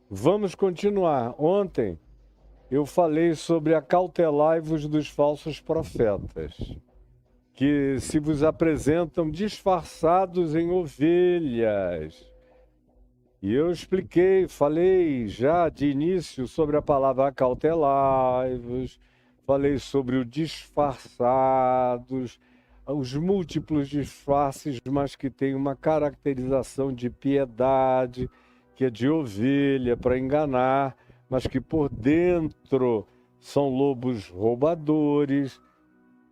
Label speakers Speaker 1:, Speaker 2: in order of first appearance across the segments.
Speaker 1: Vamos continuar. Ontem eu falei sobre acautelai-vos dos falsos profetas, que se vos apresentam disfarçados em ovelhas. E eu expliquei, falei já de início sobre a palavra acautelai-vos, falei sobre o disfarçados, os múltiplos disfarces, mas que tem uma caracterização de piedade, que é de ovelha para enganar, mas que por dentro são lobos roubadores.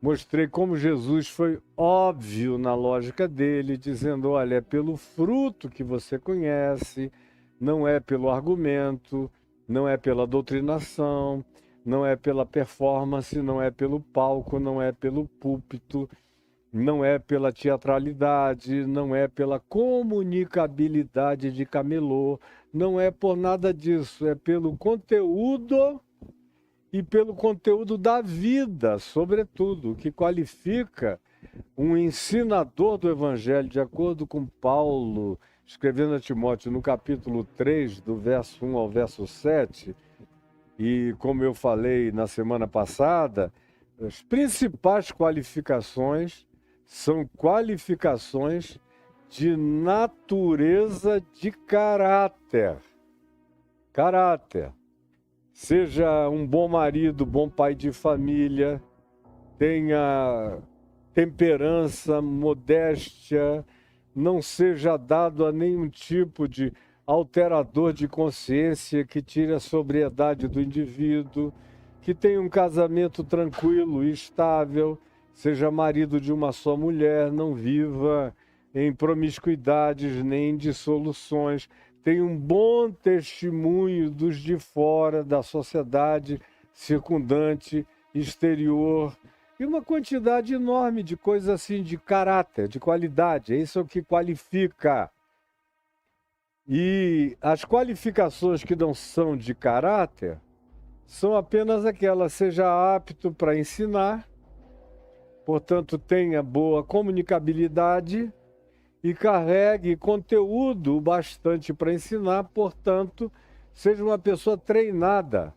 Speaker 1: Mostrei como Jesus foi óbvio na lógica dele, dizendo: olha, é pelo fruto que você conhece, não é pelo argumento, não é pela doutrinação, não é pela performance, não é pelo palco, não é pelo púlpito, não é pela teatralidade, não é pela comunicabilidade de camelô, não é por nada disso, é pelo conteúdo e pelo conteúdo da vida, sobretudo, o que qualifica um ensinador do Evangelho, de acordo com Paulo, escrevendo a Timóteo no capítulo 3, do verso 1 ao verso 7, e como eu falei na semana passada, as principais qualificações são qualificações de natureza de caráter. Caráter. Seja um bom marido, bom pai de família, tenha temperança, modéstia, não seja dado a nenhum tipo de alterador de consciência que tire a sobriedade do indivíduo, que tenha um casamento tranquilo e estável, seja marido de uma só mulher, não viva em promiscuidades nem em dissoluções, tem um bom testemunho dos de fora, da sociedade circundante, exterior, e uma quantidade enorme de coisas assim, de caráter, de qualidade. É isso o que qualifica. E as qualificações que não são de caráter são apenas aquelas: seja apto para ensinar, portanto tenha boa comunicabilidade, e carregue conteúdo bastante para ensinar, portanto, seja uma pessoa treinada,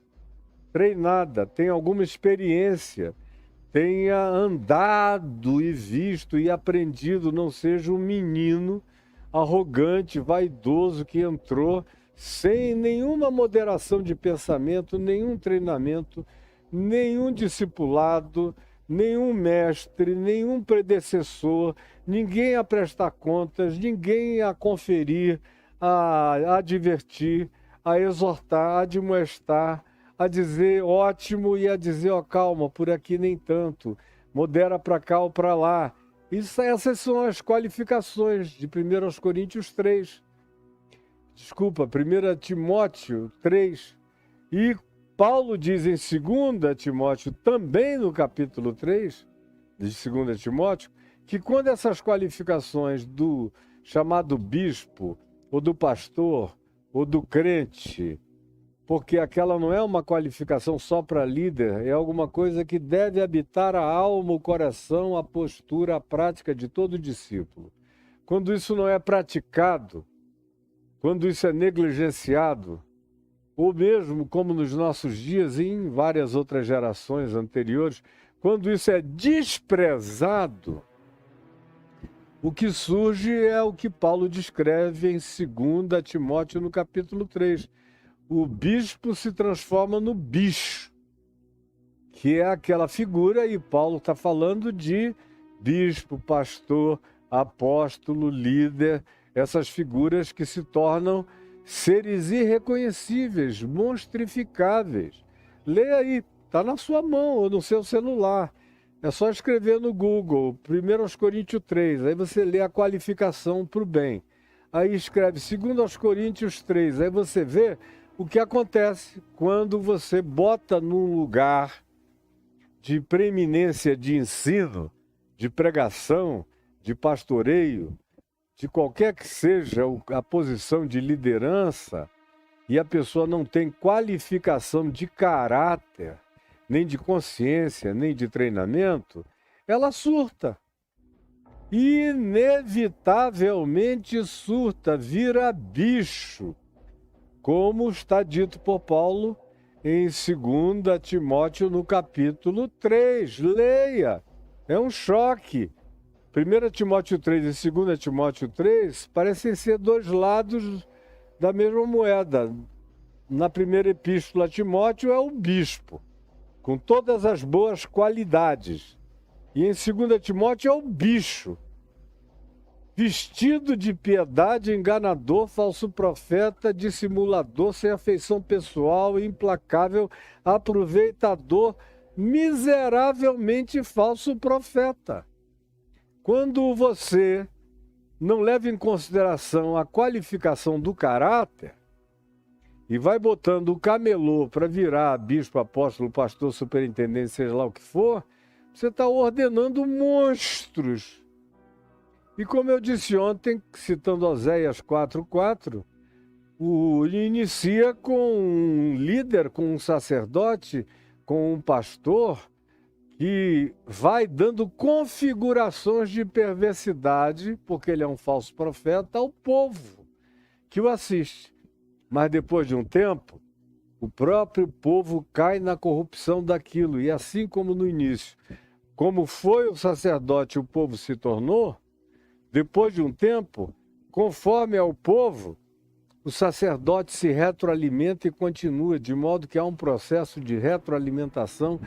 Speaker 1: tenha alguma experiência, tenha andado e visto e aprendido, não seja um menino arrogante, vaidoso que entrou sem nenhuma moderação de pensamento, nenhum treinamento, nenhum discipulado, nenhum mestre, nenhum predecessor, ninguém a prestar contas, ninguém a conferir, a advertir, a exortar, a admoestar, a dizer ótimo e a dizer, ó, calma, por aqui nem tanto, modera para cá ou para lá. Essas são as qualificações de 1 Coríntios 3. Desculpa, 1 Timóteo 3. E Paulo diz em 2 Timóteo, também no capítulo 3, de 2 Timóteo, que quando essas qualificações do chamado bispo, ou do pastor, ou do crente, porque aquela não é uma qualificação só para líder, é alguma coisa que deve habitar a alma, o coração, a postura, a prática de todo discípulo. Quando isso não é praticado, quando isso é negligenciado, ou mesmo como nos nossos dias e em várias outras gerações anteriores, quando isso é desprezado, o que surge é o que Paulo descreve em 2 Timóteo no capítulo 3. O bispo se transforma no bicho, que é aquela figura, e Paulo está falando de bispo, pastor, apóstolo, líder, essas figuras que se tornam seres irreconhecíveis, monstrificáveis. Leia aí, está na sua mão ou no seu celular. É só escrever no Google, 1 Coríntios 3, aí você lê a qualificação para o bem. Aí escreve 2 Coríntios 3, aí você vê o que acontece quando você bota num lugar de preeminência de ensino, de pregação, de pastoreio, de qualquer que seja a posição de liderança, e a pessoa não tem qualificação de caráter, nem de consciência, nem de treinamento, ela surta. Inevitavelmente surta, vira bicho. como está dito por Paulo em 2 Timóteo, no capítulo 3. Leia, é um choque. 1 Timóteo 3 e 2 Timóteo 3 parecem ser dois lados da mesma moeda. Na primeira epístola a Timóteo é o bispo, com todas as boas qualidades. E em 2 Timóteo é o bicho, vestido de piedade, enganador, falso profeta, dissimulador, sem afeição pessoal, implacável, aproveitador, miseravelmente falso profeta. Quando você não leva em consideração a qualificação do caráter e vai botando o camelô para virar bispo, apóstolo, pastor, superintendente, seja lá o que for, você está ordenando monstros. E como eu disse ontem, citando Oséias 4:4, ele inicia com um líder, com um sacerdote, com um pastor, que vai dando configurações de perversidade, porque ele é um falso profeta, ao povo que o assiste. Mas depois de um tempo, o próprio povo cai na corrupção daquilo. E assim como no início, como foi o sacerdote, o povo se tornou, depois de um tempo, conforme ao povo, o sacerdote se retroalimenta e continua, de modo que há um processo de retroalimentação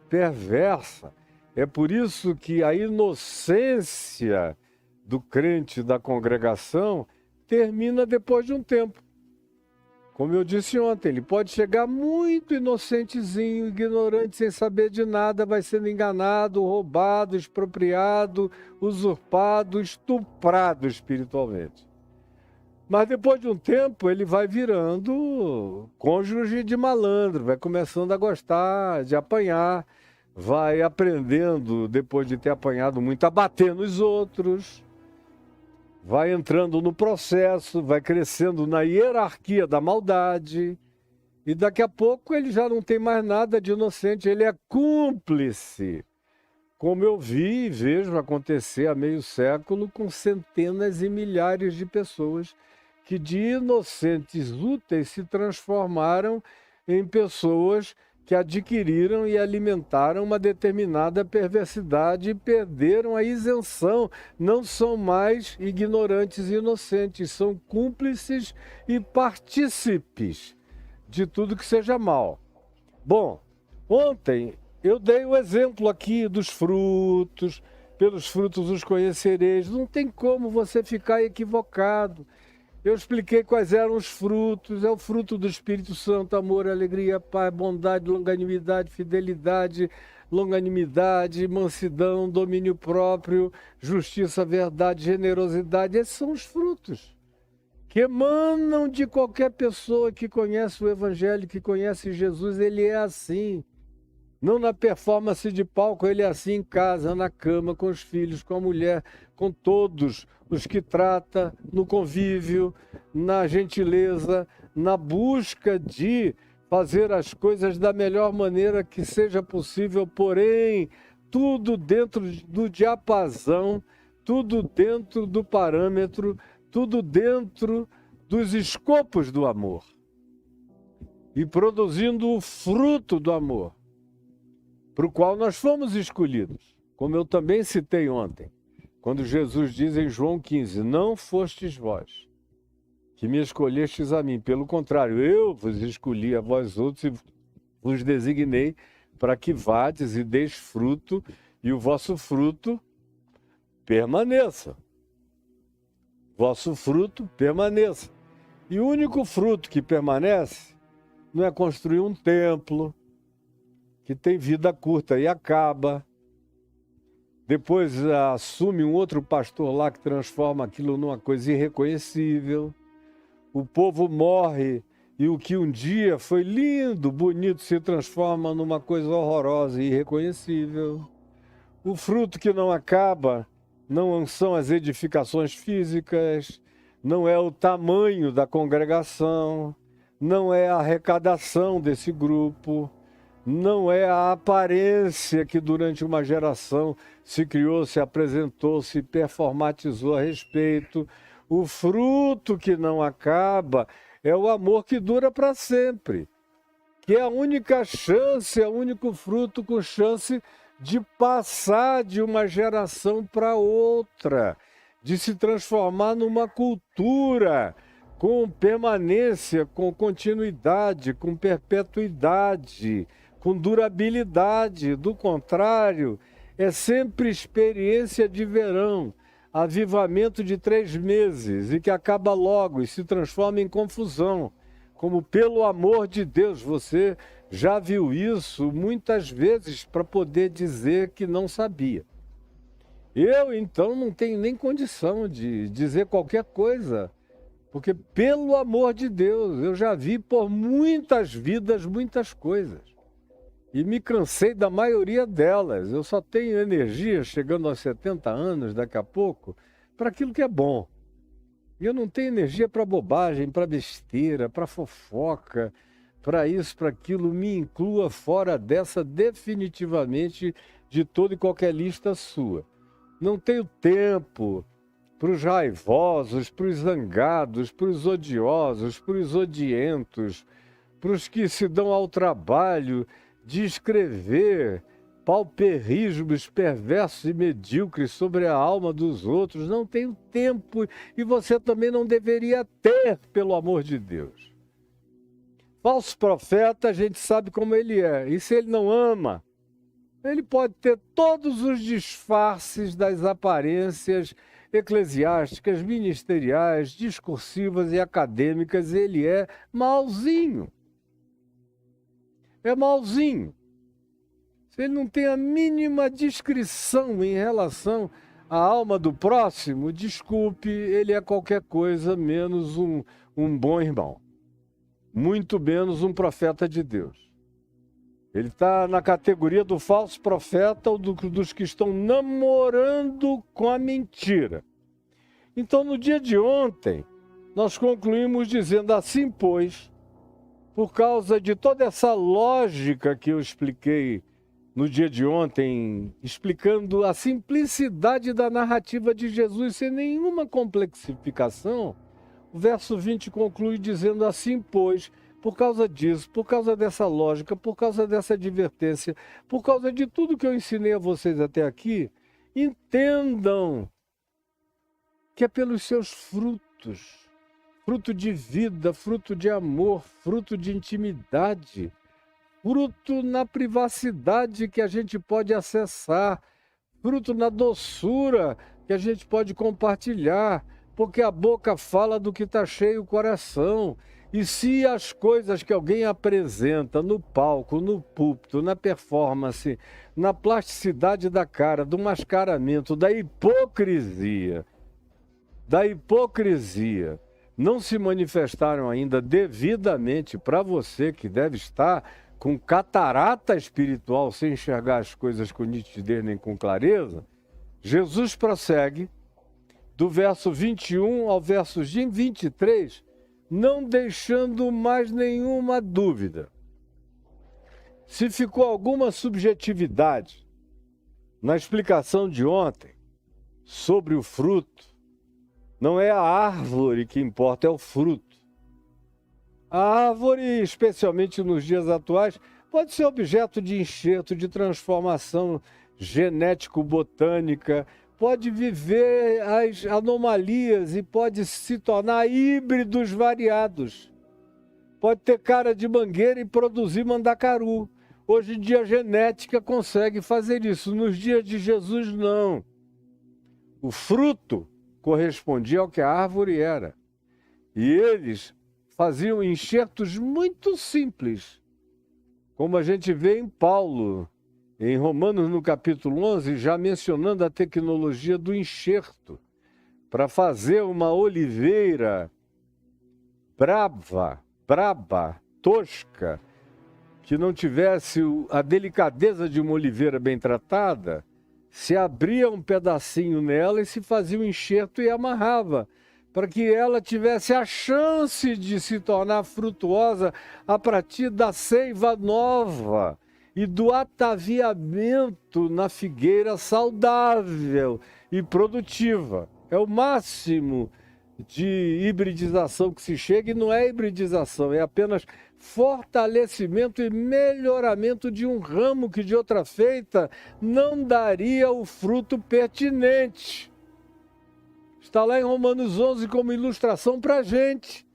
Speaker 1: perversa. É por isso que a inocência do crente da congregação termina depois de um tempo. Como eu disse ontem, ele pode chegar muito inocentezinho, ignorante, sem saber de nada, vai sendo enganado, roubado, expropriado, usurpado, estuprado espiritualmente. Mas depois de um tempo ele vai virando cônjuge de malandro, vai começando a gostar de apanhar, vai aprendendo, depois de ter apanhado muito, a bater nos outros, vai entrando no processo, vai crescendo na hierarquia da maldade, e daqui a pouco ele já não tem mais nada de inocente, ele é cúmplice. Como eu vi e vejo acontecer há meio século com centenas e milhares de pessoas que de inocentes úteis se transformaram em pessoas que adquiriram e alimentaram uma determinada perversidade e perderam a isenção. Não são mais ignorantes e inocentes, são cúmplices e partícipes de tudo que seja mal. Bom, ontem eu dei o exemplo aqui dos frutos, pelos frutos os conhecereis. Não tem como você ficar equivocado. Eu expliquei quais eram os frutos. É o fruto do Espírito Santo: amor, alegria, paz, bondade, longanimidade, fidelidade, longanimidade, mansidão, domínio próprio, justiça, verdade, generosidade. Esses são os frutos que emanam de qualquer pessoa que conhece o Evangelho, que conhece Jesus. Ele é assim. Não na performance de palco, ele é assim em casa, na cama, com os filhos, com a mulher, com todos os que trata, no convívio, na gentileza, na busca de fazer as coisas da melhor maneira que seja possível, porém, tudo dentro do diapasão, tudo dentro do parâmetro, tudo dentro dos escopos do amor. E produzindo o fruto do amor, para o qual nós fomos escolhidos, como eu também citei ontem, quando Jesus diz em João 15, não fostes vós que me escolhestes a mim, pelo contrário, eu vos escolhi a vós outros e vos designei para que vades e deis fruto, e o vosso fruto permaneça. Vosso fruto permaneça. E o único fruto que permanece não é construir um templo, que tem vida curta e acaba. Depois assume um outro pastor lá que transforma aquilo numa coisa irreconhecível. O povo morre e o que um dia foi lindo, bonito, se transforma numa coisa horrorosa e irreconhecível. O fruto que não acaba não são as edificações físicas, não é o tamanho da congregação, não é a arrecadação desse grupo, não é a aparência que durante uma geração se criou, se apresentou, se performatizou a respeito. O fruto que não acaba é o amor que dura para sempre, que é a única chance, é o único fruto com chance de passar de uma geração para outra, de se transformar numa cultura com permanência, com continuidade, com perpetuidade, com durabilidade. Do contrário, é sempre experiência de verão, avivamento de 3 meses e que acaba logo e se transforma em confusão. Como, pelo amor de Deus, você já viu isso muitas vezes para poder dizer que não sabia. Eu, então, não tenho nem condição de dizer qualquer coisa, porque, pelo amor de Deus, eu já vi por muitas vidas muitas coisas. E me cansei da maioria delas. Eu só tenho energia, chegando aos 70 anos, daqui a pouco, para aquilo que é bom. E eu não tenho energia para bobagem, para besteira, para fofoca, para isso, para aquilo. Me inclua fora dessa definitivamente de toda e qualquer lista sua. Não tenho tempo para os raivosos, para os zangados, para os odiosos, para os odientos, para os que se dão ao trabalho de escrever pauperismos perversos e medíocres sobre a alma dos outros. Não tenho tempo e você também não deveria ter, pelo amor de Deus. Falso profeta, a gente sabe como ele é. E se ele não ama, ele pode ter todos os disfarces das aparências eclesiásticas, ministeriais, discursivas e acadêmicas. Ele é malzinho. É malzinho. Se ele não tem a mínima discrição em relação à alma do próximo, desculpe, ele é qualquer coisa menos um bom irmão. Muito menos um profeta de Deus. Ele está na categoria do falso profeta ou dos que estão namorando com a mentira. Então, no dia de ontem, nós concluímos dizendo assim, pois, por causa de toda essa lógica que eu expliquei no dia de ontem, explicando a simplicidade da narrativa de Jesus sem nenhuma complexificação, o verso 20 conclui dizendo assim, pois, por causa disso, por causa dessa lógica, por causa dessa advertência, por causa de tudo que eu ensinei a vocês até aqui, entendam que é pelos seus frutos, fruto de vida, fruto de amor, fruto de intimidade, fruto na privacidade que a gente pode acessar, fruto na doçura que a gente pode compartilhar, porque a boca fala do que está cheio o coração. E se as coisas que alguém apresenta no palco, no púlpito, na performance, na plasticidade da cara, do mascaramento, da hipocrisia, não se manifestaram ainda devidamente para você que deve estar com catarata espiritual, sem enxergar as coisas com nitidez nem com clareza, Jesus prossegue do verso 21 ao verso 23, não deixando mais nenhuma dúvida. Se ficou alguma subjetividade na explicação de ontem sobre o fruto, não é a árvore que importa, é o fruto. A árvore, especialmente nos dias atuais, pode ser objeto de enxerto, de transformação genético-botânica, pode viver as anomalias e pode se tornar híbridos variados. Pode ter cara de mangueira e produzir mandacaru. Hoje em dia a genética consegue fazer isso. Nos dias de Jesus, não. O fruto correspondia ao que a árvore era. E eles faziam enxertos muito simples, como a gente vê em Paulo, em Romanos, no capítulo 11, já mencionando a tecnologia do enxerto, para fazer uma oliveira braba, tosca, que não tivesse a delicadeza de uma oliveira bem tratada, se abria um pedacinho nela e se fazia um enxerto e amarrava, para que ela tivesse a chance de se tornar frutuosa a partir da seiva nova e do ataviamento na figueira saudável e produtiva. É o máximo de hibridização que se chega, e não é hibridização, é apenas fortalecimento e melhoramento de um ramo que de outra feita não daria o fruto pertinente. Está lá em Romanos 11 como ilustração para a gente,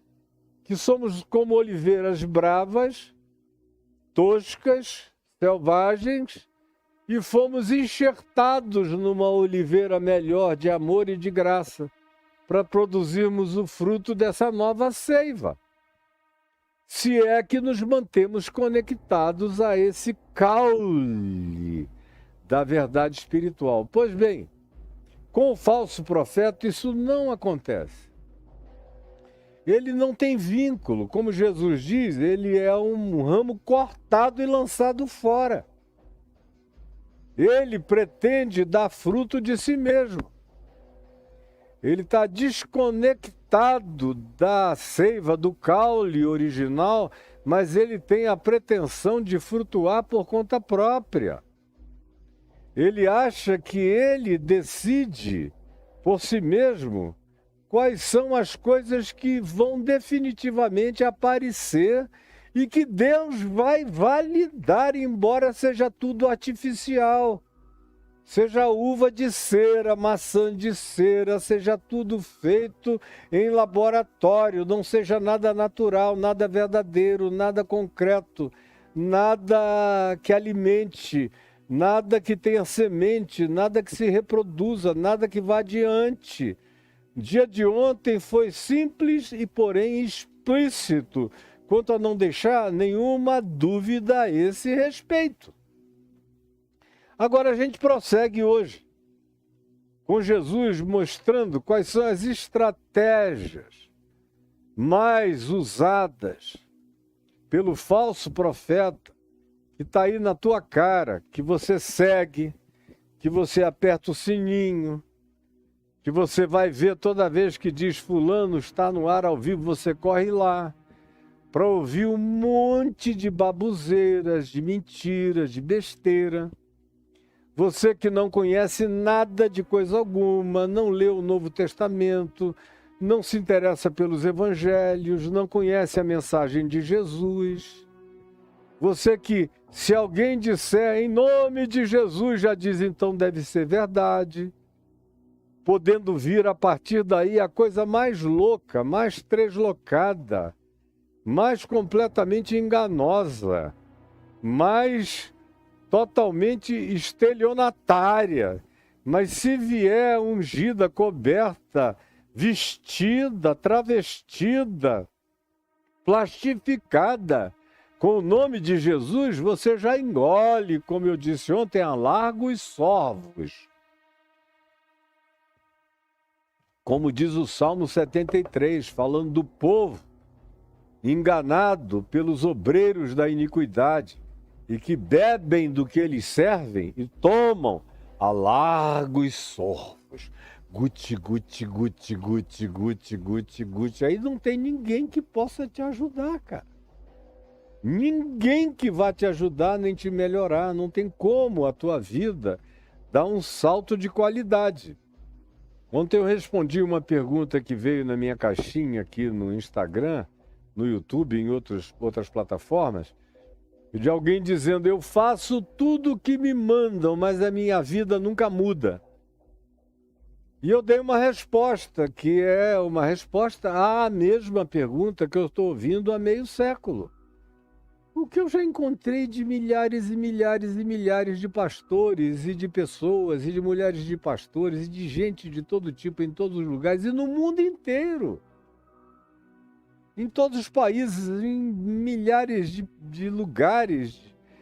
Speaker 1: que somos como oliveiras bravas, toscas, selvagens, e fomos enxertados numa oliveira melhor de amor e de graça, para produzirmos o fruto dessa nova seiva. Se é que nos mantemos conectados a esse caule da verdade espiritual. Pois bem, com o falso profeta isso não acontece. Ele não tem vínculo, como Jesus diz, ele é um ramo cortado e lançado fora. Ele pretende dar fruto de si mesmo. Ele está desconectado da seiva, do caule original, mas ele tem a pretensão de frutuar por conta própria. Ele acha que ele decide por si mesmo quais são as coisas que vão definitivamente aparecer e que Deus vai validar, embora seja tudo artificial. Seja uva de cera, maçã de cera, seja tudo feito em laboratório, não seja nada natural, nada verdadeiro, nada concreto, nada que alimente, nada que tenha semente, nada que se reproduza, nada que vá adiante. O dia de ontem foi simples e, porém, explícito, quanto a não deixar nenhuma dúvida a esse respeito. Agora a gente prossegue hoje, com Jesus mostrando quais são as estratégias mais usadas pelo falso profeta, que está aí na tua cara, que você segue, que você aperta o sininho, que você vai ver toda vez que diz fulano está no ar ao vivo, você corre lá para ouvir um monte de babuzeiras, de mentiras, de besteira. Você que não conhece nada de coisa alguma, não leu o Novo Testamento, não se interessa pelos evangelhos, não conhece a mensagem de Jesus. Você que, se alguém disser em nome de Jesus, já diz então deve ser verdade. Podendo vir a partir daí a coisa mais louca, mais treslocada, mais completamente enganosa, mais totalmente estelionatária, mas se vier ungida, coberta, vestida, travestida, plastificada, com o nome de Jesus, você já engole, como eu disse ontem, a largos sorvos. Como diz o Salmo 73, falando do povo enganado pelos obreiros da iniquidade, e que bebem do que eles servem e tomam a largos sorvos. Guti, guti, guti, guti, guti, guti, guti. Aí não tem ninguém que possa te ajudar, cara. Ninguém que vá te ajudar nem te melhorar. Não tem como a tua vida dar um salto de qualidade. Ontem eu respondi uma pergunta que veio na minha caixinha aqui no Instagram, no YouTube e em outras plataformas, de alguém dizendo, eu faço tudo o que me mandam, mas a minha vida nunca muda. E eu dei uma resposta, que é uma resposta à mesma pergunta que eu estou ouvindo há meio século. O que eu já encontrei de milhares e milhares e milhares de pastores e de pessoas, e de mulheres de pastores, e de gente de todo tipo, em todos os lugares, e no mundo inteiro. Em todos os países, em milhares de lugares,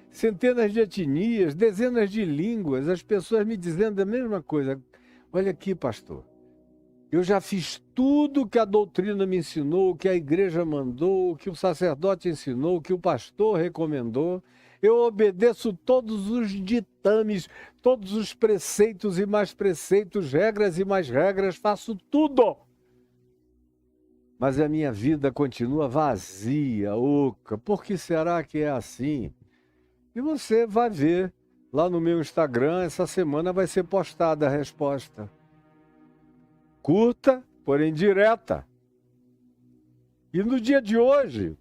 Speaker 1: centenas de etnias, dezenas de línguas, as pessoas me dizendo a mesma coisa. Olha aqui, pastor, eu já fiz tudo o que a doutrina me ensinou, o que a igreja mandou, o que o sacerdote ensinou, o que o pastor recomendou. Eu obedeço todos os ditames, todos os preceitos e mais preceitos, regras e mais regras, faço tudo. Mas a minha vida continua vazia, oca. Por que será que é assim? E você vai ver lá no meu Instagram, essa semana vai ser postada a resposta. Curta, porém direta. E no dia de hoje,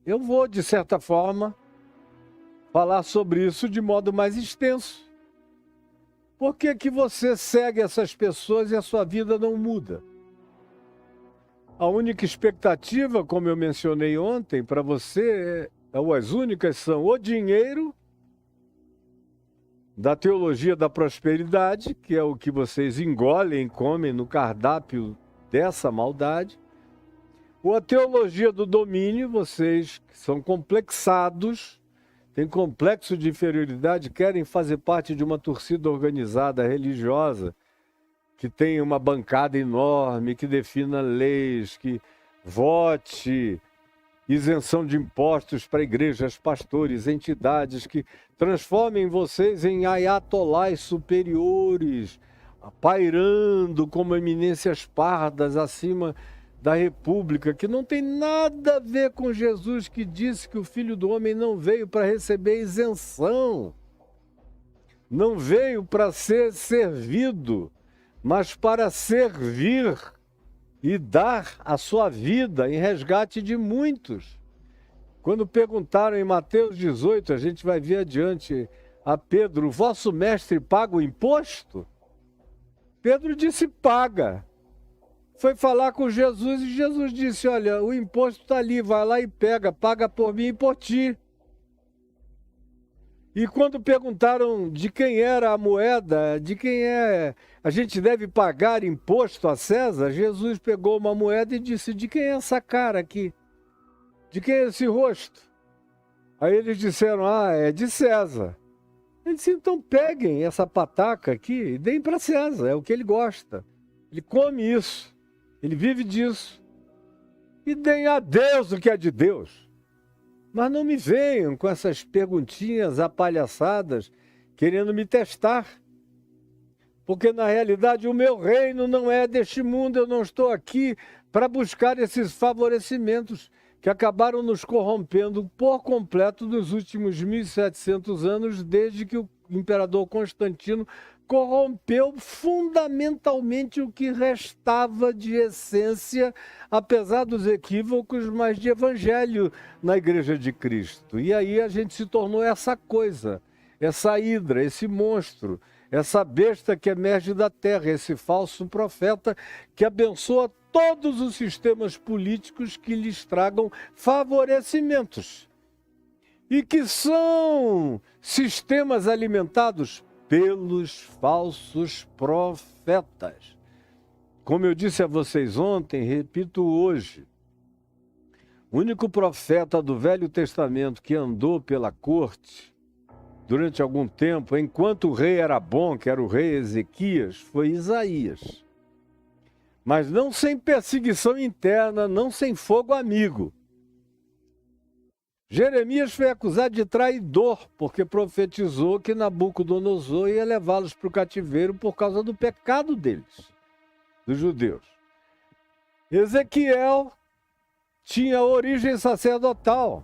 Speaker 1: eu vou, de certa forma, falar sobre isso de modo mais extenso. Por que que você segue essas pessoas e a sua vida não muda? A única expectativa, como eu mencionei ontem, para você, ou as únicas são o dinheiro, da teologia da prosperidade, que é o que vocês engolem e comem no cardápio dessa maldade, ou a teologia do domínio, vocês que são complexados, têm complexo de inferioridade, querem fazer parte de uma torcida organizada religiosa, que tem uma bancada enorme, que defina leis, que vote isenção de impostos para igrejas, pastores, entidades, que transformem vocês em ayatolás superiores, pairando como eminências pardas acima da República, que não tem nada a ver com Jesus, que disse que o Filho do Homem não veio para receber isenção, não veio para ser servido, mas para servir e dar a sua vida em resgate de muitos. Quando perguntaram em Mateus 18, a gente vai ver adiante, a Pedro, vosso mestre paga o imposto? Pedro disse, paga. Foi falar com Jesus e Jesus disse, olha, o imposto está ali, vai lá e pega, paga por mim e por ti. E quando perguntaram de quem era a moeda, de quem a gente deve pagar imposto a César, Jesus pegou uma moeda e disse, de quem é essa cara aqui? De quem é esse rosto? Aí eles disseram, é de César. Ele disse, então peguem essa pataca aqui e deem para César, é o que ele gosta. Ele come isso, ele vive disso. E deem a Deus o que é de Deus. Mas não me venham com essas perguntinhas apalhaçadas, querendo me testar. Porque, na realidade, o meu reino não é deste mundo. Eu não estou aqui para buscar esses favorecimentos que acabaram nos corrompendo por completo nos últimos 1.700 anos, desde que o imperador Constantino corrompeu fundamentalmente o que restava de essência, apesar dos equívocos, mas de evangelho na Igreja de Cristo. E aí a gente se tornou essa coisa, essa hidra, esse monstro, essa besta que emerge da terra, esse falso profeta que abençoa todos os sistemas políticos que lhes tragam favorecimentos e que são sistemas alimentados pelos falsos profetas. Como eu disse a vocês ontem, repito hoje, o único profeta do Velho Testamento que andou pela corte durante algum tempo, enquanto o rei era bom, que era o rei Ezequias, foi Isaías. Mas não sem perseguição interna, não sem fogo amigo. Jeremias foi acusado de traidor, porque profetizou que Nabucodonosor ia levá-los para o cativeiro por causa do pecado deles, dos judeus. Ezequiel tinha origem sacerdotal,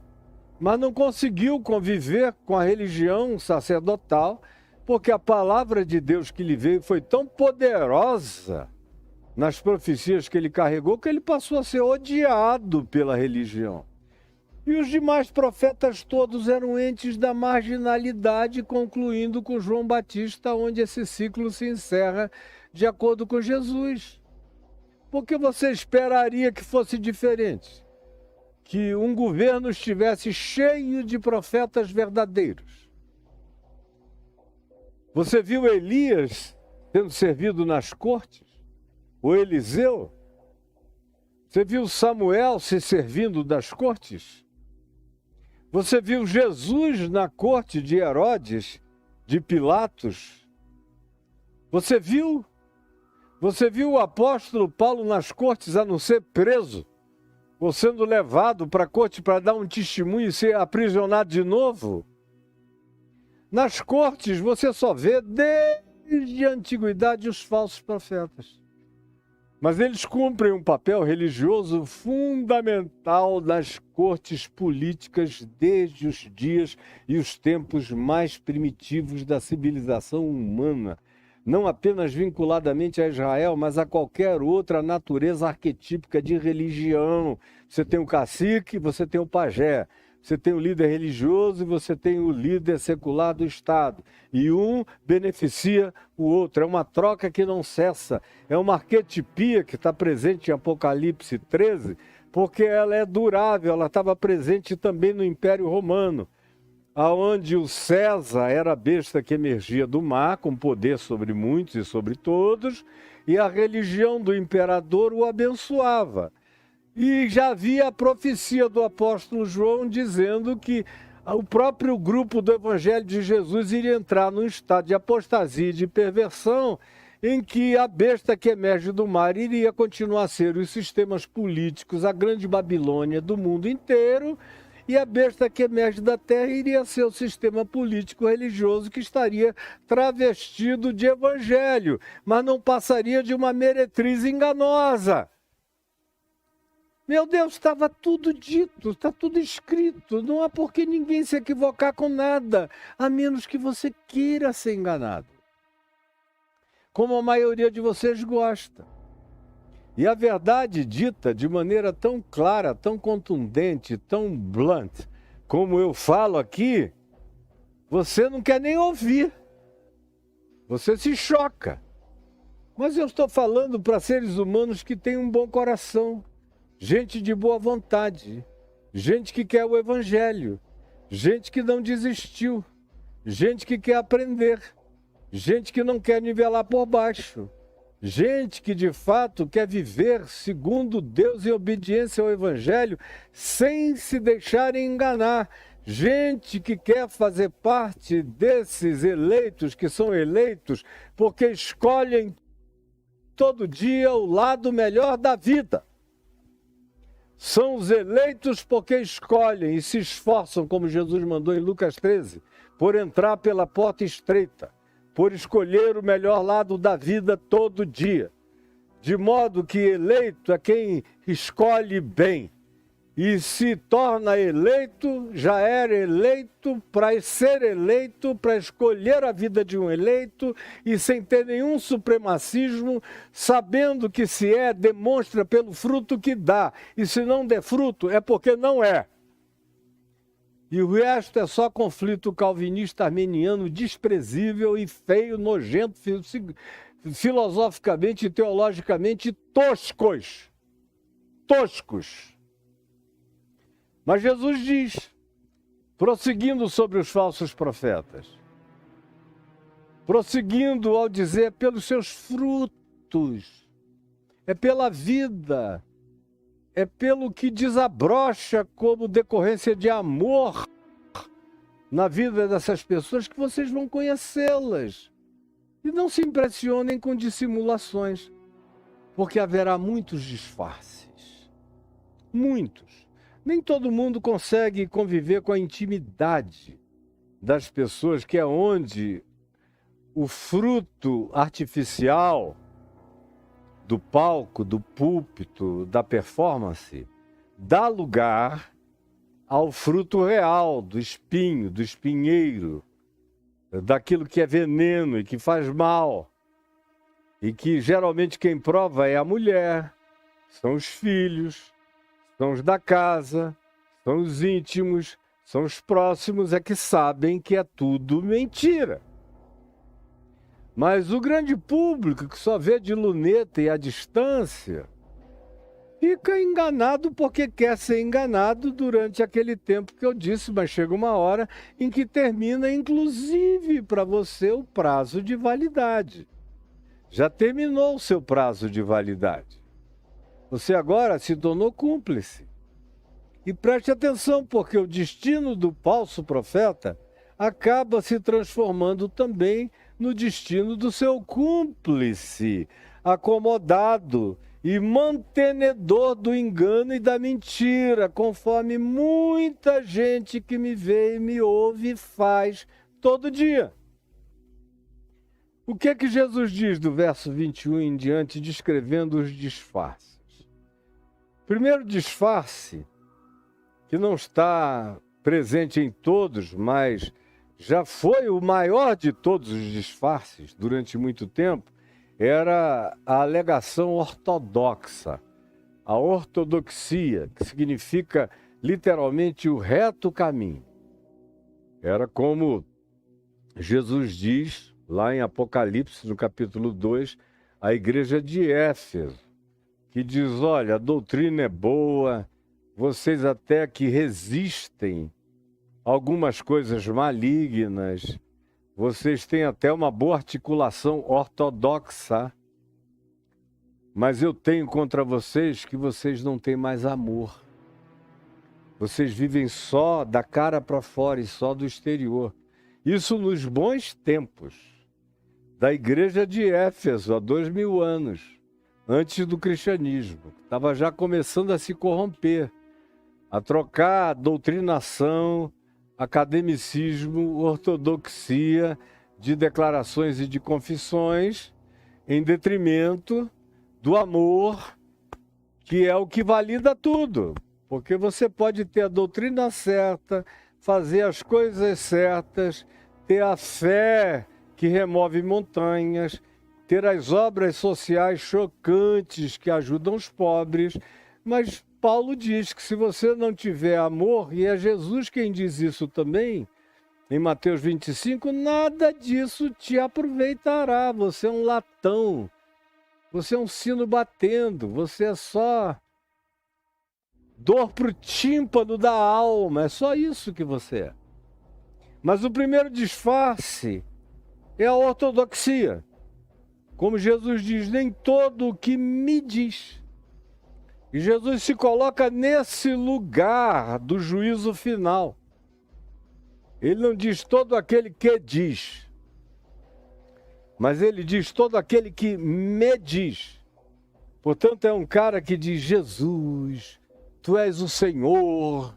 Speaker 1: mas não conseguiu conviver com a religião sacerdotal, porque a palavra de Deus que lhe veio foi tão poderosa nas profecias que ele carregou, que ele passou a ser odiado pela religião. E os demais profetas todos eram entes da marginalidade, concluindo com João Batista, onde esse ciclo se encerra de acordo com Jesus. Porque você esperaria que fosse diferente? Que um governo estivesse cheio de profetas verdadeiros. Você viu Elias sendo servido nas cortes? O Eliseu? Você viu Samuel se servindo das cortes? Você viu Jesus na corte de Herodes, de Pilatos? Você viu o apóstolo Paulo nas cortes a não ser preso, ou sendo levado para a corte para dar um testemunho e ser aprisionado de novo? Nas cortes você só vê desde a antiguidade os falsos profetas. Mas eles cumprem um papel religioso fundamental nas cortes políticas desde os dias e os tempos mais primitivos da civilização humana. não apenas vinculadamente a Israel, mas a qualquer outra natureza arquetípica de religião. Você tem o cacique, você tem o pajé. Você tem o líder religioso e você tem o líder secular do Estado. E um beneficia o outro. É uma troca que não cessa. É uma arquetipia que está presente em Apocalipse 13, porque ela é durável. Ela estava presente também no Império Romano, onde o César era a besta que emergia do mar, com poder sobre muitos e sobre todos, e a religião do imperador o abençoava. E já havia a profecia do apóstolo João dizendo que o próprio grupo do Evangelho de Jesus iria entrar num estado de apostasia e de perversão, em que a besta que emerge do mar iria continuar a ser os sistemas políticos, a grande Babilônia do mundo inteiro, e a besta que emerge da terra iria ser o sistema político religioso que estaria travestido de evangelho, mas não passaria de uma meretriz enganosa. Meu Deus, estava tudo dito, está tudo escrito. Não há por que ninguém se equivocar com nada, a menos que você queira ser enganado. Como a maioria de vocês gosta. E a verdade dita de maneira tão clara, tão contundente, tão blunt, como eu falo aqui, você não quer nem ouvir. Você se choca. Mas eu estou falando para seres humanos que têm um bom coração. Gente de boa vontade, gente que quer o evangelho, gente que não desistiu, gente que quer aprender, gente que não quer nivelar por baixo, gente que de fato quer viver segundo Deus em obediência ao evangelho sem se deixarem enganar, gente que quer fazer parte desses eleitos que são eleitos porque escolhem todo dia o lado melhor da vida. São os eleitos porque escolhem e se esforçam, como Jesus mandou em Lucas 13, por entrar pela porta estreita, por escolher o melhor lado da vida todo dia. De modo que eleito é quem escolhe bem. E se torna eleito, já era eleito para ser eleito, para escolher a vida de um eleito e sem ter nenhum supremacismo, sabendo que se é, demonstra pelo fruto que dá. E se não der fruto, é porque não é. E o resto é só conflito calvinista armeniano desprezível e feio, nojento, filosoficamente e teologicamente toscos. Toscos. Mas Jesus diz, prosseguindo sobre os falsos profetas, prosseguindo ao dizer pelos seus frutos, é pela vida, é pelo que desabrocha como decorrência de amor na vida dessas pessoas que vocês vão conhecê-las. E não se impressionem com dissimulações, porque haverá muitos disfarces. Muitos. Nem todo mundo consegue conviver com a intimidade das pessoas, que é onde o fruto artificial do palco, do púlpito, da performance, dá lugar ao fruto real do espinho, do espinheiro, daquilo que é veneno e que faz mal. E que geralmente quem prova é a mulher, são os filhos, são os da casa, são os íntimos, são os próximos, é que sabem que é tudo mentira. Mas o grande público, que só vê de luneta e à distância, fica enganado porque quer ser enganado durante aquele tempo que eu disse, mas chega uma hora em que termina, inclusive, para você o prazo de validade. Já terminou o seu prazo de validade. Você agora se tornou cúmplice. E preste atenção, porque o destino do falso profeta acaba se transformando também no destino do seu cúmplice, acomodado e mantenedor do engano e da mentira, conforme muita gente que me vê e me ouve faz todo dia. O que é que Jesus diz do verso 21 em diante, descrevendo os disfarces? Primeiro disfarce, que não está presente em todos, mas já foi o maior de todos os disfarces durante muito tempo, era a alegação ortodoxa, a ortodoxia, que significa literalmente o reto caminho. Era como Jesus diz lá em Apocalipse, no capítulo 2, a igreja de Éfeso, que diz, olha, a doutrina é boa, vocês até que resistem a algumas coisas malignas, vocês têm até uma boa articulação ortodoxa, mas eu tenho contra vocês que vocês não têm mais amor. Vocês vivem só da cara para fora e só do exterior. Isso nos bons tempos da igreja de Éfeso, há 2000 anos, antes do cristianismo. Estava já começando a se corromper, a trocar doutrinação, academicismo, ortodoxia de declarações e de confissões em detrimento do amor, que é o que valida tudo. Porque você pode ter a doutrina certa, fazer as coisas certas, ter a fé que remove montanhas, ter as obras sociais chocantes que ajudam os pobres, mas Paulo diz que se você não tiver amor, e é Jesus quem diz isso também, em Mateus 25, nada disso te aproveitará. Você é um latão, você é um sino batendo, você é só dor para o tímpano da alma, é só isso que você é. Mas o primeiro disfarce é a ortodoxia. Como Jesus diz, nem todo o que me diz. E Jesus se coloca nesse lugar do juízo final. Ele não diz todo aquele que diz, mas ele diz todo aquele que me diz. Portanto, é um cara que diz, Jesus, tu és o Senhor,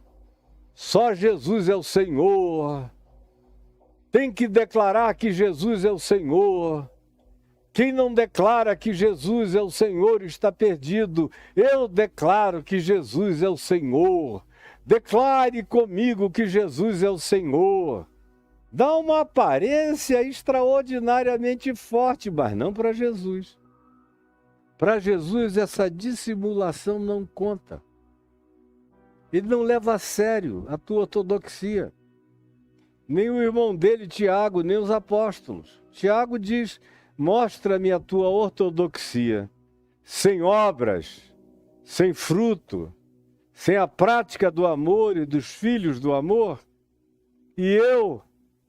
Speaker 1: só Jesus é o Senhor. Tem que declarar que Jesus é o Senhor. Quem não declara que Jesus é o Senhor está perdido. Eu declaro que Jesus é o Senhor. Declare comigo que Jesus é o Senhor. Dá uma aparência extraordinariamente forte, mas não para Jesus. Para Jesus, essa dissimulação não conta. Ele não leva a sério a tua ortodoxia. Nem o irmão dele, Tiago, nem os apóstolos. Tiago diz, mostra-me a tua ortodoxia, sem obras, sem fruto, sem a prática do amor e dos filhos do amor. E eu,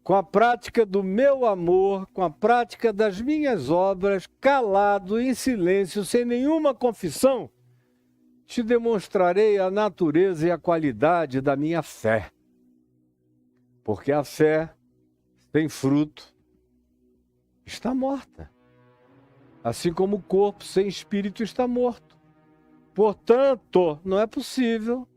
Speaker 1: com a prática do meu amor, com a prática das minhas obras, calado, em silêncio, sem nenhuma confissão, te demonstrarei a natureza e a qualidade da minha fé. Porque a fé, sem fruto, está morta. Assim como o corpo sem espírito está morto. Portanto, não é possível,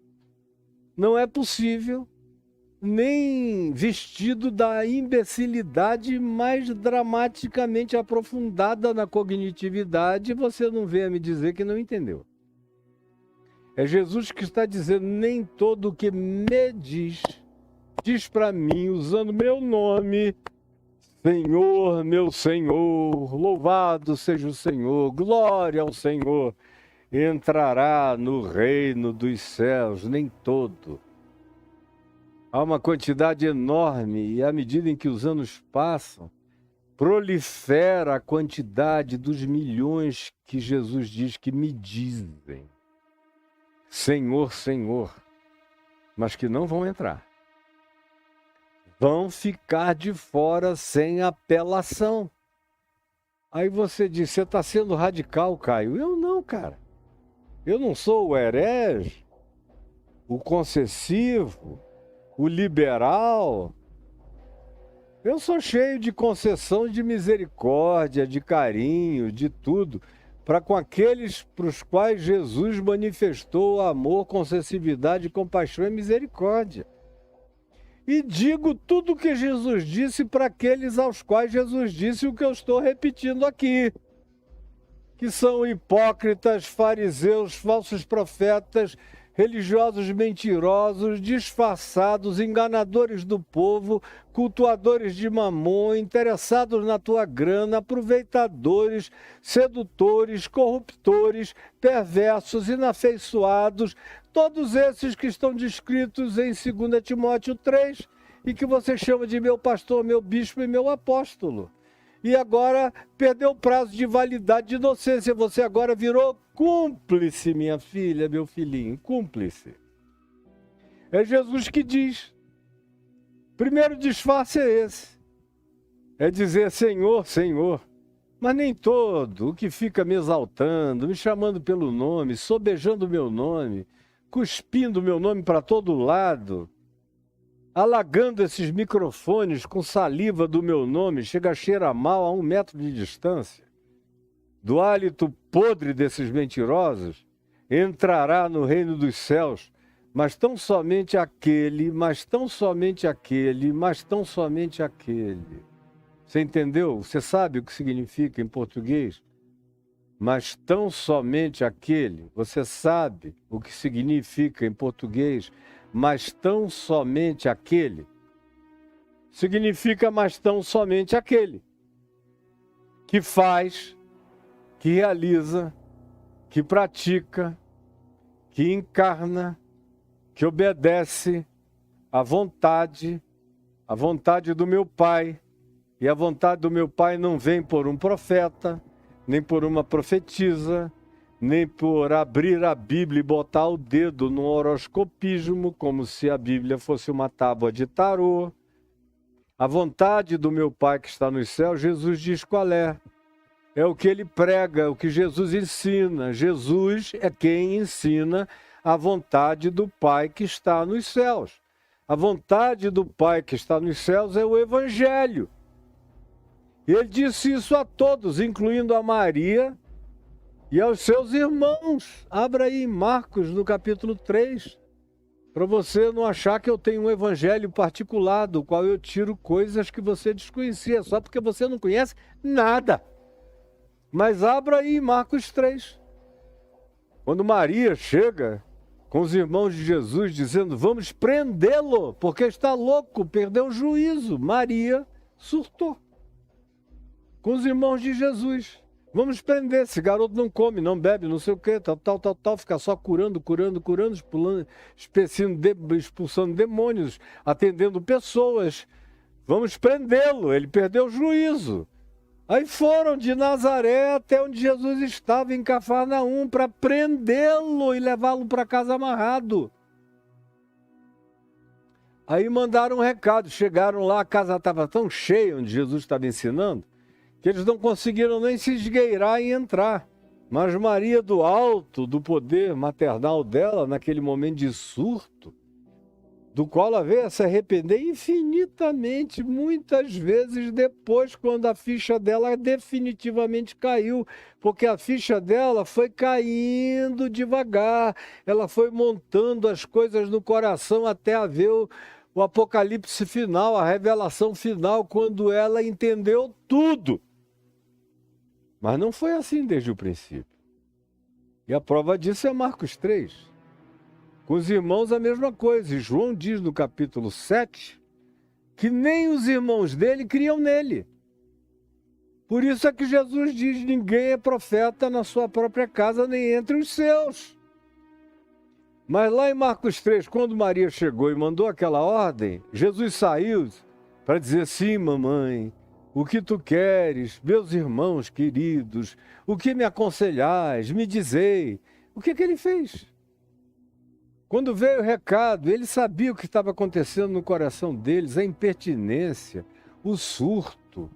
Speaker 1: nem vestido da imbecilidade mais dramaticamente aprofundada na cognitividade, você não venha me dizer que não entendeu. É Jesus que está dizendo, nem todo o que me diz para mim, usando meu nome, Senhor, meu Senhor, louvado seja o Senhor, glória ao Senhor, entrará no reino dos céus, nem todo. Há uma quantidade enorme e à medida em que os anos passam, prolifera a quantidade dos milhões que Jesus diz que me dizem. Senhor, Senhor, mas que não vão entrar. Vão ficar de fora sem apelação. Aí você diz, você está sendo radical, Caio. Eu não, cara. Eu não sou o herege, o concessivo, o liberal. Eu sou cheio de concessão, de misericórdia, de carinho, de tudo, para com aqueles para os quais Jesus manifestou amor, concessividade, compaixão e misericórdia. E digo tudo o que Jesus disse para aqueles aos quais Jesus disse o que eu estou repetindo aqui, que são hipócritas, fariseus, falsos profetas, religiosos mentirosos, disfarçados, enganadores do povo, cultuadores de mamon, interessados na tua grana, aproveitadores, sedutores, corruptores, perversos, inafeiçoados, todos esses que estão descritos em 2 Timóteo 3 e que você chama de meu pastor, meu bispo e meu apóstolo. E agora perdeu o prazo de validade de inocência. Você agora virou cúmplice, minha filha, meu filhinho, cúmplice. É Jesus que diz. Primeiro disfarce é esse. É dizer Senhor, Senhor. Mas nem todo o que fica me exaltando, me chamando pelo nome, sobejando o meu nome, cuspindo o meu nome para todo lado, alagando esses microfones com saliva do meu nome, chega a cheirar mal a 1 metro de distância, do hálito podre desses mentirosos, entrará no reino dos céus, mas tão somente aquele, mas tão somente aquele, mas tão somente aquele. Você entendeu? Você sabe o que significa em português? Mas tão somente aquele. Você sabe o que significa em português? Mas tão somente aquele. Significa mas tão somente aquele. Que faz, que realiza, que pratica, que encarna, que obedece à vontade do meu Pai. E a vontade do meu Pai não vem por um profeta, nem por uma profetisa, nem por abrir a Bíblia e botar o dedo no horoscopismo, como se a Bíblia fosse uma tábua de tarô. A vontade do meu Pai que está nos céus, Jesus diz qual é. É o que ele prega, é o que Jesus ensina. Jesus é quem ensina a vontade do Pai que está nos céus. A vontade do Pai que está nos céus é o Evangelho. Ele disse isso a todos, incluindo a Maria e aos seus irmãos. Abra aí Marcos, no capítulo 3, para você não achar que eu tenho um evangelho particular, do qual eu tiro coisas que você desconhecia, só porque você não conhece nada. Mas abra aí Marcos 3. Quando Maria chega com os irmãos de Jesus, dizendo, vamos prendê-lo, porque está louco, perdeu o juízo. Maria surtou com os irmãos de Jesus. Vamos prender, esse garoto não come, não bebe, não sei o quê, tal, fica só curando, expulsando demônios, atendendo pessoas. Vamos prendê-lo, ele perdeu o juízo. Aí foram de Nazaré até onde Jesus estava, em Cafarnaum, para prendê-lo e levá-lo para casa amarrado. Aí mandaram um recado, chegaram lá, a casa estava tão cheia onde Jesus estava ensinando, que eles não conseguiram nem se esgueirar e entrar. Mas Maria, do alto do poder maternal dela, naquele momento de surto, do qual ela veio a se arrepender infinitamente, muitas vezes depois, quando a ficha dela definitivamente caiu, porque a ficha dela foi caindo devagar, ela foi montando as coisas no coração até haver o apocalipse final, a revelação final, quando ela entendeu tudo. Mas não foi assim desde o princípio. E a prova disso é Marcos 3. Com os irmãos a mesma coisa. E João diz no capítulo 7 que nem os irmãos dele criam nele. Por isso é que Jesus diz, ninguém é profeta na sua própria casa, nem entre os seus. Mas lá em Marcos 3, quando Maria chegou e mandou aquela ordem, Jesus saiu para dizer, sim, mamãe, o que tu queres, meus irmãos queridos, o que me aconselhais, me dizei. O que ele fez? Quando veio o recado, ele sabia o que estava acontecendo no coração deles, a impertinência, o surto,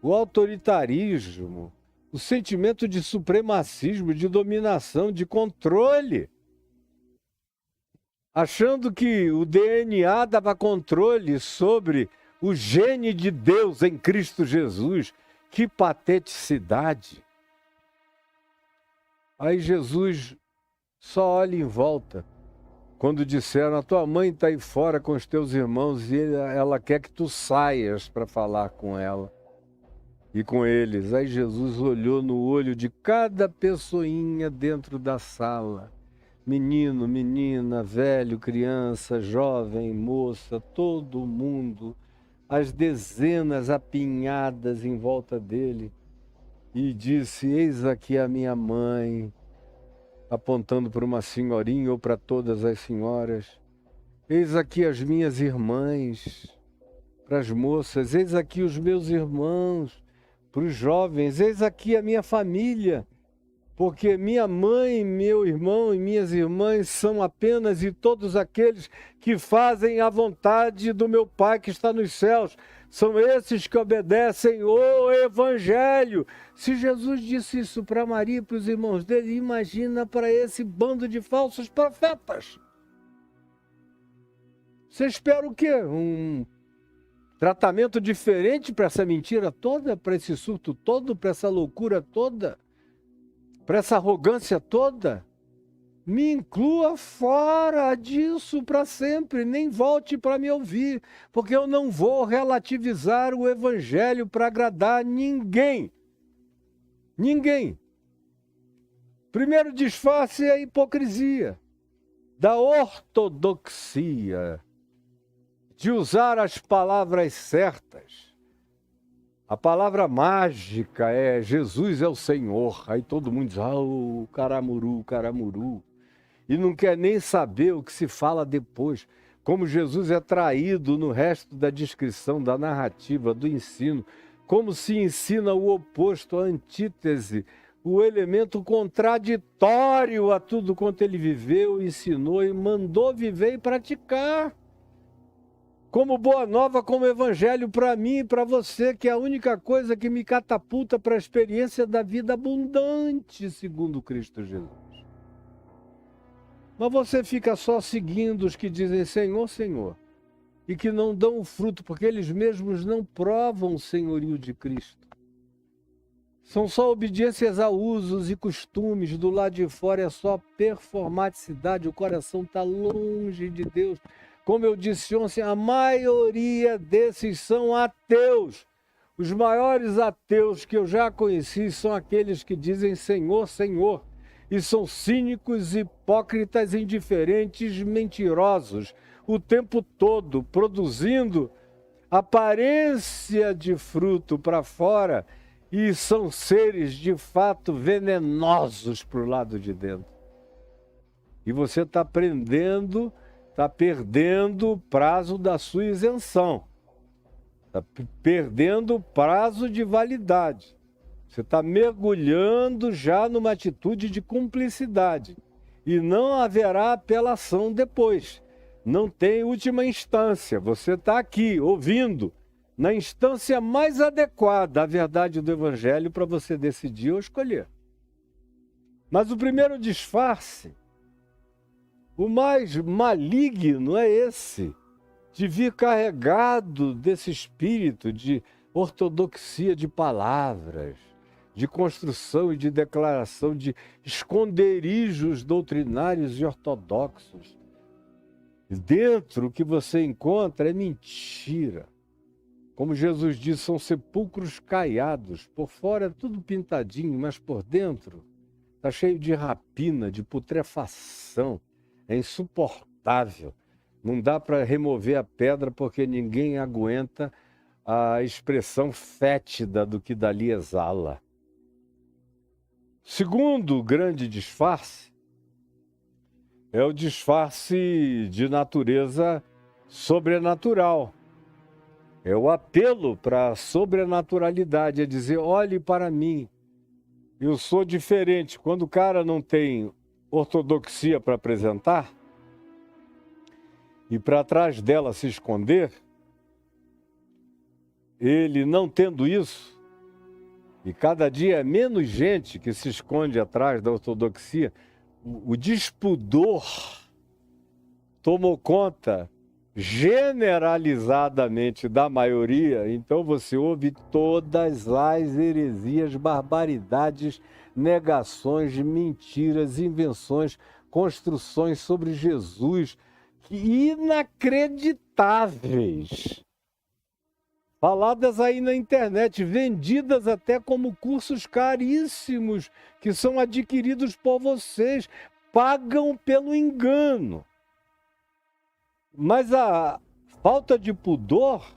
Speaker 1: o autoritarismo, o sentimento de supremacismo, de dominação, de controle. Achando que o DNA dava controle sobre o gene de Deus em Cristo Jesus. Que pateticidade! Aí Jesus só olha em volta. Quando disseram, a tua mãe está aí fora com os teus irmãos e ela quer que tu saias para falar com ela e com eles. Aí Jesus olhou no olho de cada pessoinha dentro da sala, menino, menina, velho, criança, jovem, moça, todo mundo, as dezenas apinhadas em volta dele, e disse: eis aqui a minha mãe, apontando para uma senhorinha ou para todas as senhoras. Eis aqui as minhas irmãs, para as moças. Eis aqui os meus irmãos, para os jovens. Eis aqui a minha família, porque minha mãe, meu irmão e minhas irmãs são apenas e todos aqueles que fazem a vontade do meu Pai que está nos céus. São esses que obedecem o Evangelho. Se Jesus disse isso para Maria e para os irmãos dele, imagina para esse bando de falsos profetas. Você espera o quê? Um tratamento diferente para essa mentira toda, para esse surto todo, para essa loucura toda? Para essa arrogância toda? Me inclua fora disso para sempre, nem volte para me ouvir, porque eu não vou relativizar o Evangelho para agradar ninguém. Ninguém. Primeiro disfarce é a hipocrisia da ortodoxia, de usar as palavras certas. A palavra mágica é Jesus é o Senhor. Aí todo mundo diz, o caramuru, caramuru. E não quer nem saber o que se fala depois. Como Jesus é traído no resto da descrição, da narrativa, do ensino. Como se ensina o oposto, a antítese, o elemento contraditório a tudo quanto ele viveu, ensinou e mandou viver e praticar. Como boa nova, como evangelho para mim e para você, que é a única coisa que me catapulta para a experiência da vida abundante, segundo Cristo Jesus. Mas você fica só seguindo os que dizem Senhor, Senhor, e que não dão o fruto, porque eles mesmos não provam o senhorio de Cristo. São só obediências a usos e costumes, do lado de fora é só performaticidade, o coração está longe de Deus. Como eu disse ontem, a maioria desses são ateus. Os maiores ateus que eu já conheci são aqueles que dizem Senhor, Senhor. E são cínicos, hipócritas, indiferentes, mentirosos, o tempo todo produzindo aparência de fruto para fora e são seres de fato venenosos para o lado de dentro. E você está aprendendo... está perdendo o prazo da sua isenção. Está perdendo o prazo de validade. Você está mergulhando já numa atitude de cumplicidade. E não haverá apelação depois. Não tem última instância. Você está aqui, ouvindo, na instância mais adequada à verdade do Evangelho para você decidir ou escolher. Mas o primeiro disfarce, o mais maligno é esse, de vir carregado desse espírito de ortodoxia de palavras, de construção e de declaração de esconderijos doutrinários e ortodoxos. Dentro o que você encontra é mentira. Como Jesus disse, são sepulcros caiados. Por fora é tudo pintadinho, mas por dentro está cheio de rapina, de putrefação. É insuportável. Não dá para remover a pedra porque ninguém aguenta a expressão fétida do que dali exala. Segundo grande disfarce é o disfarce de natureza sobrenatural. É o apelo para a sobrenaturalidade, é dizer, olhe para mim, eu sou diferente. Quando o cara não tem ortodoxia para apresentar e para trás dela se esconder, ele não tendo isso, e cada dia é menos gente que se esconde atrás da ortodoxia, o despudor tomou conta generalizadamente da maioria, então você ouve todas as heresias, barbaridades, negações, mentiras, invenções, construções sobre Jesus inacreditáveis. Faladas aí na internet, vendidas até como cursos caríssimos, que são adquiridos por vocês, pagam pelo engano. Mas a falta de pudor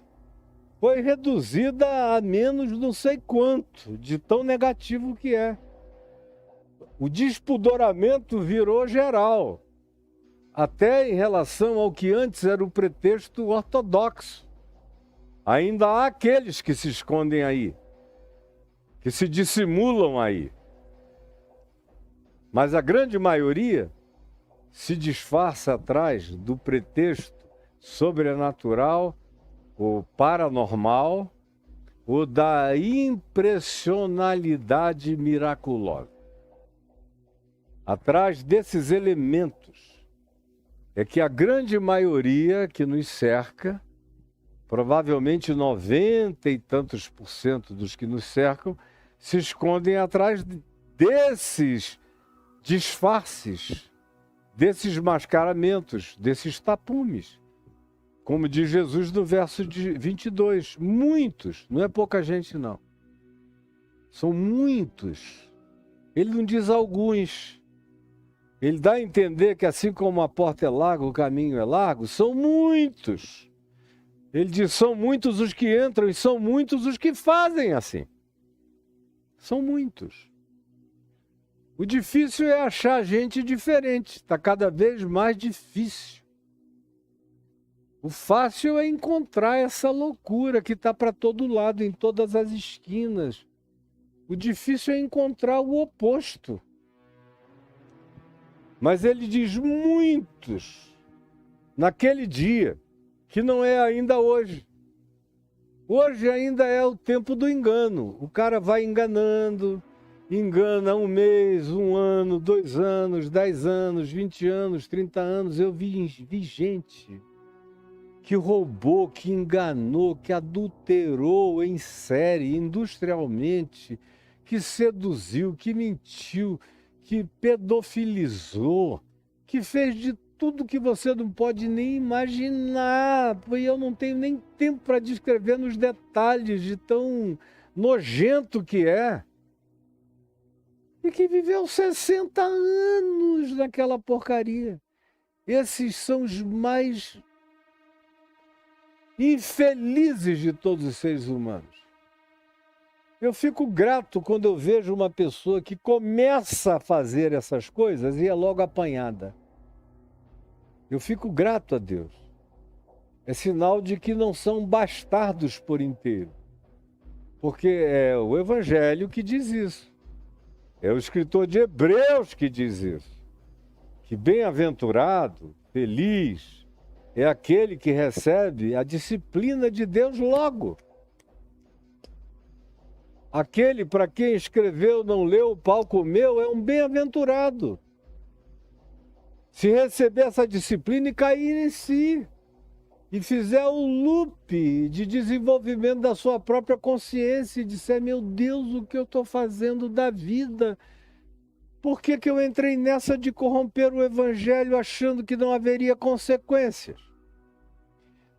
Speaker 1: foi reduzida a menos não sei quanto, de tão negativo que é. O despudoramento virou geral, até em relação ao que antes era o pretexto ortodoxo. Ainda há aqueles que se escondem aí, que se dissimulam aí. Mas a grande maioria se disfarça atrás do pretexto sobrenatural, ou paranormal, ou da impressionalidade miraculosa. Atrás desses elementos é que a grande maioria que nos cerca, provavelmente 90 e tantos % dos que nos cercam, se escondem atrás desses disfarces, desses mascaramentos, desses tapumes. Como diz Jesus no verso 22, muitos, não é pouca gente não, são muitos. Ele não diz alguns, ele dá a entender que assim como a porta é larga, o caminho é largo, são muitos. Ele diz, são muitos os que entram e são muitos os que fazem assim. São muitos. O difícil é achar gente diferente, está cada vez mais difícil. O fácil é encontrar essa loucura que está para todo lado, em todas as esquinas. O difícil é encontrar o oposto. Mas ele diz muitos, naquele dia, que não é ainda hoje. Hoje ainda é o tempo do engano. O cara vai enganando, engana 1 mês, 1 ano, 2 anos, 10 anos, 20 anos, 30 anos. Eu vi gente que roubou, que enganou, que adulterou em série, industrialmente, que seduziu, que mentiu, que pedofilizou, que fez de tudo que você não pode nem imaginar. E eu não tenho nem tempo para descrever nos detalhes de tão nojento que é. E que viveu 60 anos naquela porcaria. Esses são os mais infelizes de todos os seres humanos. Eu fico grato quando eu vejo uma pessoa que começa a fazer essas coisas e é logo apanhada. Eu fico grato a Deus. É sinal de que não são bastardos por inteiro. Porque é o Evangelho que diz isso. É o escritor de Hebreus que diz isso. Que bem-aventurado, feliz, é aquele que recebe a disciplina de Deus logo. Aquele para quem escreveu, não leu, o pau comeu, é um bem-aventurado. Se receber essa disciplina e cair em si, e fizer um loop de desenvolvimento da sua própria consciência e disser, meu Deus, o que eu estou fazendo da vida? Por que eu entrei nessa de corromper o Evangelho achando que não haveria consequências?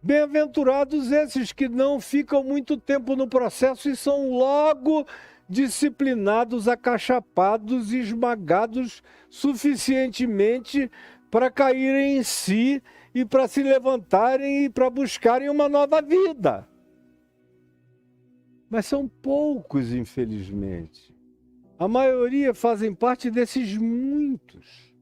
Speaker 1: Bem-aventurados esses que não ficam muito tempo no processo e são logo disciplinados, acachapados e esmagados suficientemente para caírem em si e para se levantarem e para buscarem uma nova vida. Mas são poucos, infelizmente. A maioria fazem parte desses muitos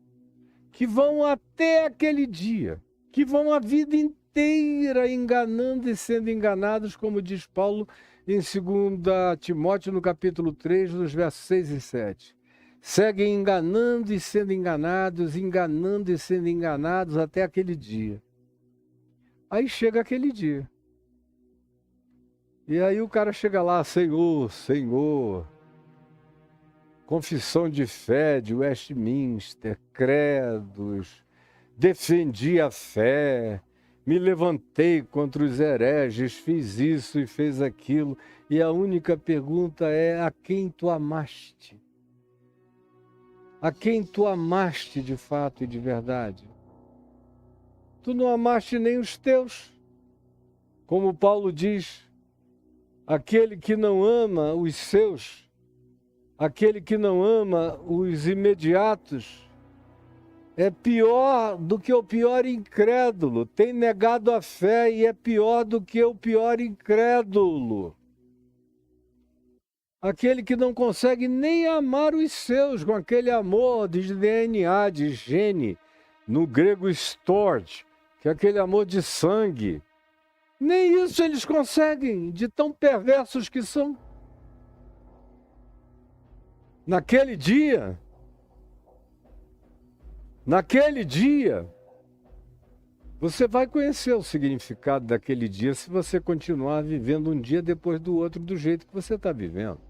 Speaker 1: que vão até aquele dia, que vão a vida inteira enganando e sendo enganados, como diz Paulo em 2 Timóteo, no capítulo 3, nos versos 6 e 7. Seguem enganando e sendo enganados, enganando e sendo enganados até aquele dia. Aí chega aquele dia. E aí o cara chega lá, Senhor, Senhor. Confissão de fé de Westminster, credos, defendi a fé, me levantei contra os hereges, fiz isso e fez aquilo. E a única pergunta é, a quem tu amaste? A quem tu amaste de fato e de verdade? Tu não amaste nem os teus. Como Paulo diz, aquele que não ama os seus, aquele que não ama os imediatos, é pior do que o pior incrédulo. Tem negado a fé e é pior do que o pior incrédulo. Aquele que não consegue nem amar os seus com aquele amor de DNA, de gene, no grego storge, que é aquele amor de sangue. Nem isso eles conseguem, de tão perversos que são. Naquele dia, você vai conhecer o significado daquele dia se você continuar vivendo um dia depois do outro do jeito que você está vivendo.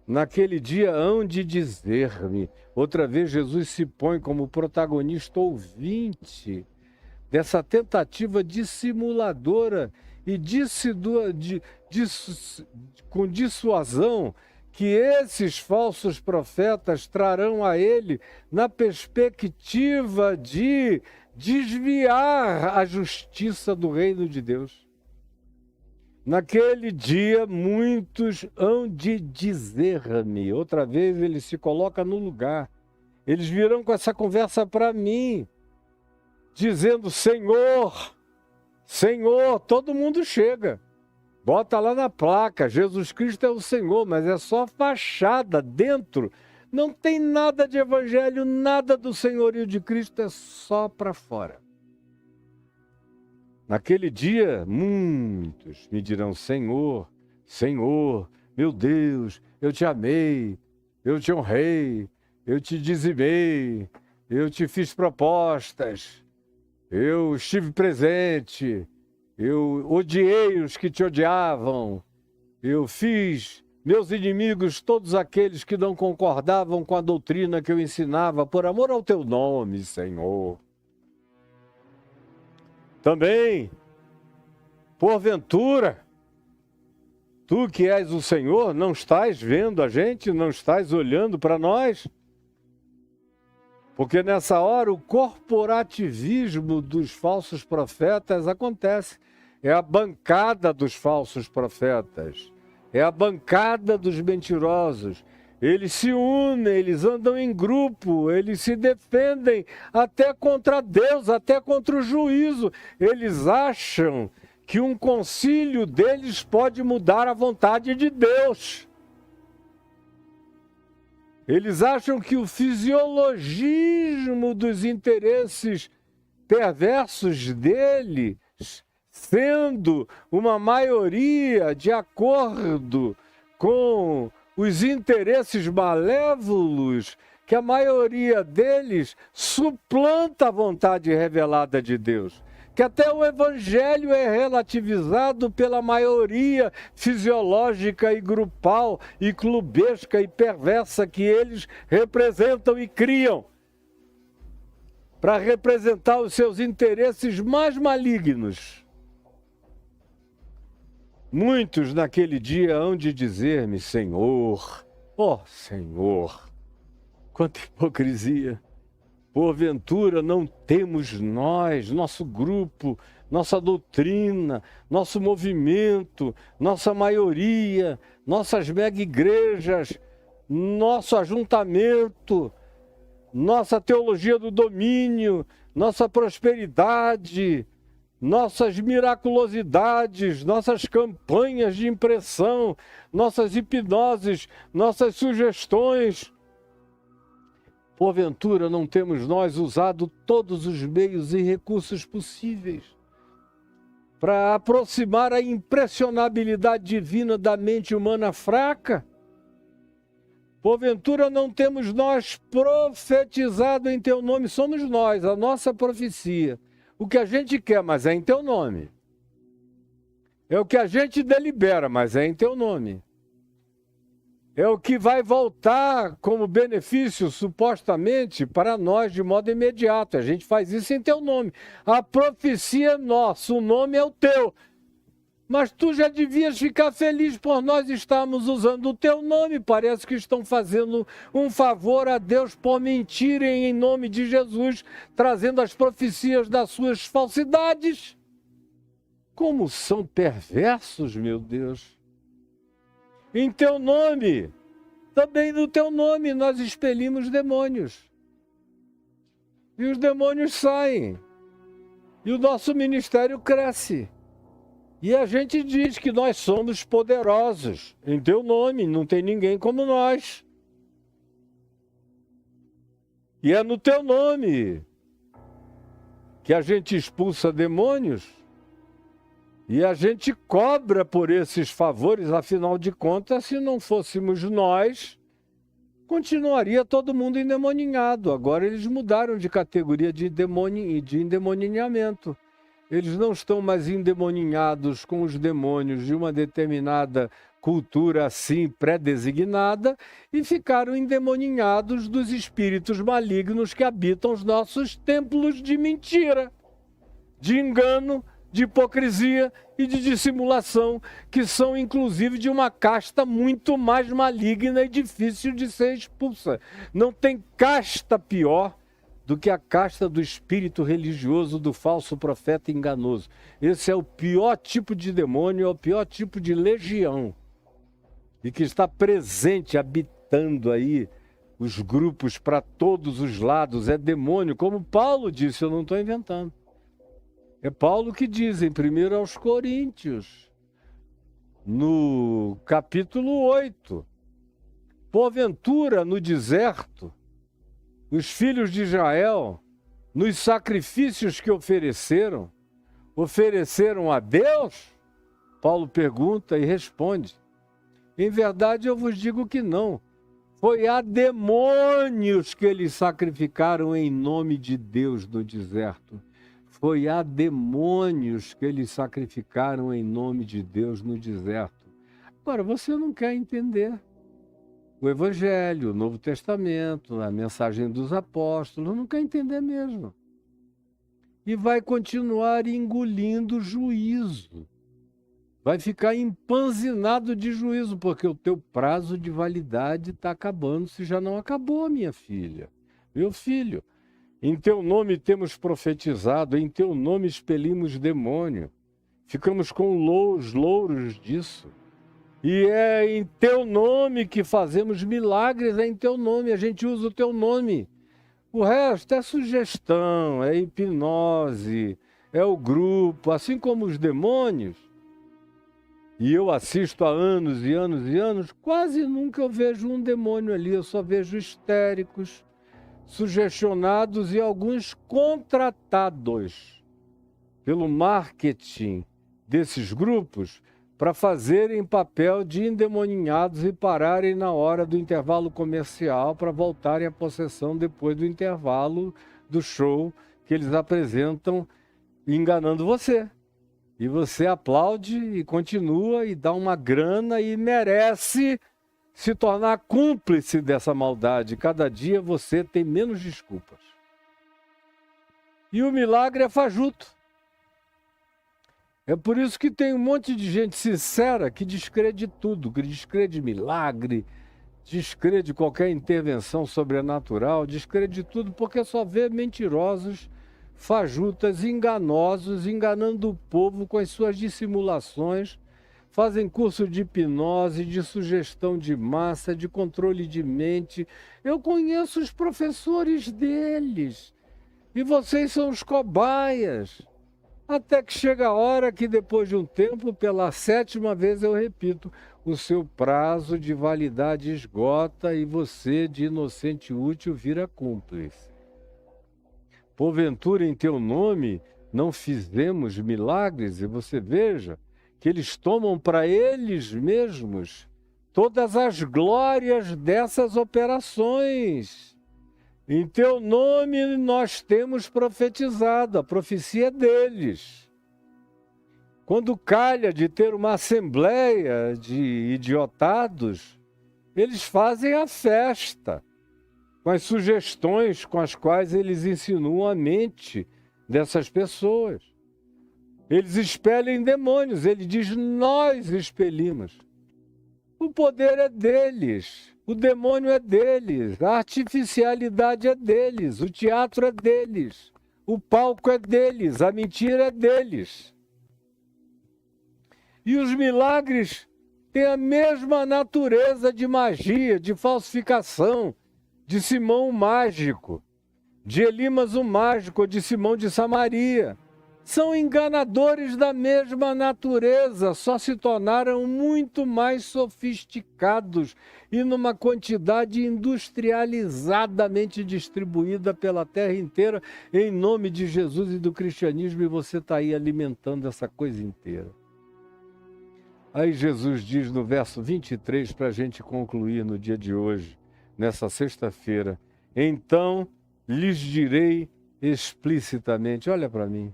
Speaker 1: Naquele dia hão de dizer-me, outra vez Jesus se põe como protagonista ouvinte dessa tentativa dissimuladora e com dissuasão que esses falsos profetas trarão a ele na perspectiva de desviar a justiça do reino de Deus. Naquele dia, muitos hão de dizer-me. Outra vez ele se coloca no lugar. Eles virão com essa conversa para mim, dizendo: Senhor, Senhor, todo mundo chega. Bota lá na placa, Jesus Cristo é o Senhor, mas é só fachada. Dentro não tem nada de evangelho, nada do senhorio de Cristo, é só para fora. Naquele dia, muitos me dirão: Senhor, Senhor, meu Deus, eu te amei, eu te honrei, eu te dizimei, eu te fiz propostas, eu estive presente, eu odiei os que te odiavam, eu fiz meus inimigos, todos aqueles que não concordavam com a doutrina que eu ensinava, por amor ao teu nome, Senhor. Também, porventura, tu que és o Senhor, não estás vendo a gente, não estás olhando para nós? Porque nessa hora o corporativismo dos falsos profetas acontece. É a bancada dos falsos profetas, é a bancada dos mentirosos. Eles se unem, eles andam em grupo, eles se defendem até contra Deus, até contra o juízo. Eles acham que um concílio deles pode mudar a vontade de Deus. Eles acham que o fisiologismo dos interesses perversos deles, sendo uma maioria de acordo com os interesses malévolos, que a maioria deles suplanta a vontade revelada de Deus. Que até o evangelho é relativizado pela maioria fisiológica e grupal e clubesca e perversa que eles representam e criam para representar os seus interesses mais malignos. Muitos naquele dia hão de dizer-me: Senhor, ó Senhor, quanta hipocrisia! Porventura não temos nós, nosso grupo, nossa doutrina, nosso movimento, nossa maioria, nossas mega-igrejas, nosso ajuntamento, nossa teologia do domínio, nossa prosperidade, nossas miraculosidades, nossas campanhas de impressão, nossas hipnoses, nossas sugestões. Porventura não temos nós usado todos os meios e recursos possíveis para aproximar a impressionabilidade divina da mente humana fraca? Porventura não temos nós profetizado em teu nome? Somos nós, a nossa profecia. O que a gente quer, mas é em teu nome. É o que a gente delibera, mas é em teu nome. É o que vai voltar como benefício, supostamente, para nós de modo imediato. A gente faz isso em teu nome. A profecia é nossa, o nome é o teu. Mas tu já devias ficar feliz por nós estarmos usando o teu nome. Parece que estão fazendo um favor a Deus por mentirem em nome de Jesus, trazendo as profecias das suas falsidades. Como são perversos, meu Deus! Em teu nome, também no teu nome, nós expelimos demônios. E os demônios saem. E o nosso ministério cresce. E a gente diz que nós somos poderosos. Em teu nome, não tem ninguém como nós. E é no teu nome que a gente expulsa demônios e a gente cobra por esses favores. Afinal de contas, se não fôssemos nós, continuaria todo mundo endemoninhado. Agora eles mudaram de categoria de endemoninhamento. Eles não estão mais endemoninhados com os demônios de uma determinada cultura assim pré-designada e ficaram endemoninhados dos espíritos malignos que habitam os nossos templos de mentira, de engano, de hipocrisia e de dissimulação, que são inclusive de uma casta muito mais maligna e difícil de ser expulsa. Não tem casta pior do que a casta do espírito religioso, do falso profeta enganoso. Esse é o pior tipo de demônio, é o pior tipo de legião. E que está presente, habitando aí os grupos para todos os lados. É demônio, como Paulo disse, eu não estou inventando. É Paulo que diz em 1 aos Coríntios, no capítulo 8, porventura no deserto, os filhos de Israel, nos sacrifícios que ofereceram a Deus? Paulo pergunta e responde: em verdade eu vos digo que não. Foi a demônios que eles sacrificaram em nome de Deus no deserto. Foi a demônios que eles sacrificaram em nome de Deus no deserto. Agora, você não quer entender o Evangelho, o Novo Testamento, a mensagem dos apóstolos, não quer entender mesmo. E vai continuar engolindo juízo. Vai ficar empanzinado de juízo, porque o teu prazo de validade está acabando, se já não acabou, minha filha. Meu filho, em teu nome temos profetizado, em teu nome expelimos demônio. Ficamos com os louros disso. E é em teu nome que fazemos milagres, é em teu nome, a gente usa o teu nome. O resto é sugestão, é hipnose, é o grupo, assim como os demônios. E eu assisto há anos e anos e anos, quase nunca eu vejo um demônio ali, eu só vejo histéricos, sugestionados e alguns contratados pelo marketing desses grupos para fazerem papel de endemoninhados e pararem na hora do intervalo comercial para voltarem à possessão depois do intervalo do show que eles apresentam enganando você. E você aplaude e continua e dá uma grana e merece se tornar cúmplice dessa maldade. Cada dia você tem menos desculpas. E o milagre é fajuto. É por isso que tem um monte de gente sincera que descrede tudo, que descrede milagre, descrede qualquer intervenção sobrenatural, descrede tudo porque só vê mentirosos, fajutas, enganosos, enganando o povo com as suas dissimulações, fazem curso de hipnose, de sugestão de massa, de controle de mente. Eu conheço os professores deles e vocês são os cobaias. Até que chega a hora que, depois de um tempo, pela 7ª vez eu repito, o seu prazo de validade esgota e você, de inocente útil, vira cúmplice. Porventura, em teu nome, não fizemos milagres? E você veja que eles tomam para eles mesmos todas as glórias dessas operações. Em teu nome nós temos profetizado, a profecia é deles. Quando calha de ter uma assembleia de idiotados, eles fazem a festa com as sugestões com as quais eles insinuam a mente dessas pessoas. Eles expelem demônios, ele diz, nós expelimos. O poder é deles, o demônio é deles, a artificialidade é deles, o teatro é deles, o palco é deles, a mentira é deles. E os milagres têm a mesma natureza de magia, de falsificação, de Simão o Mágico. de Elimas o mágico, de Simão de Samaria. São enganadores da mesma natureza, só se tornaram muito mais sofisticados e numa quantidade industrializadamente distribuída pela terra inteira, em nome de Jesus e do cristianismo, e você está aí alimentando essa coisa inteira. Aí Jesus diz no verso 23, para a gente concluir no dia de hoje, nessa sexta-feira: então lhes direi explicitamente. Olha para mim.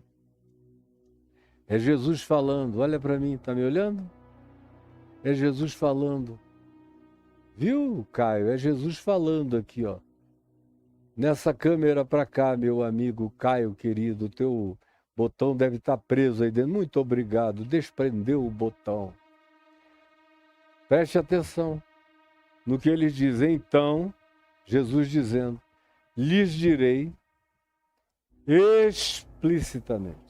Speaker 1: É Jesus falando. Olha para mim, está me olhando? É Jesus falando. Viu, Caio? É Jesus falando aqui, ó. Nessa câmera para cá, meu amigo Caio, querido. O teu botão deve estar preso aí dentro. Muito obrigado. Desprendeu o botão. Preste atenção no que ele diz. Então, Jesus dizendo: lhes direi explicitamente.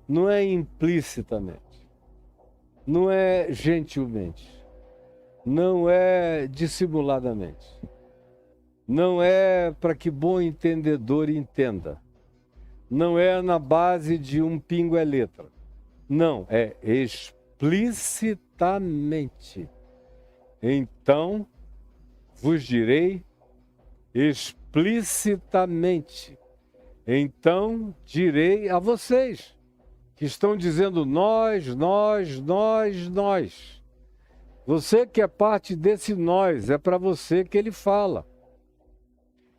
Speaker 1: Não é implicitamente, não é gentilmente, não é dissimuladamente, não é para que bom entendedor entenda, não é na base de um pingo é letra, não, é explicitamente. Então vos direi explicitamente, então direi a vocês, que estão dizendo nós. Você que é parte desse nós, é para você que ele fala.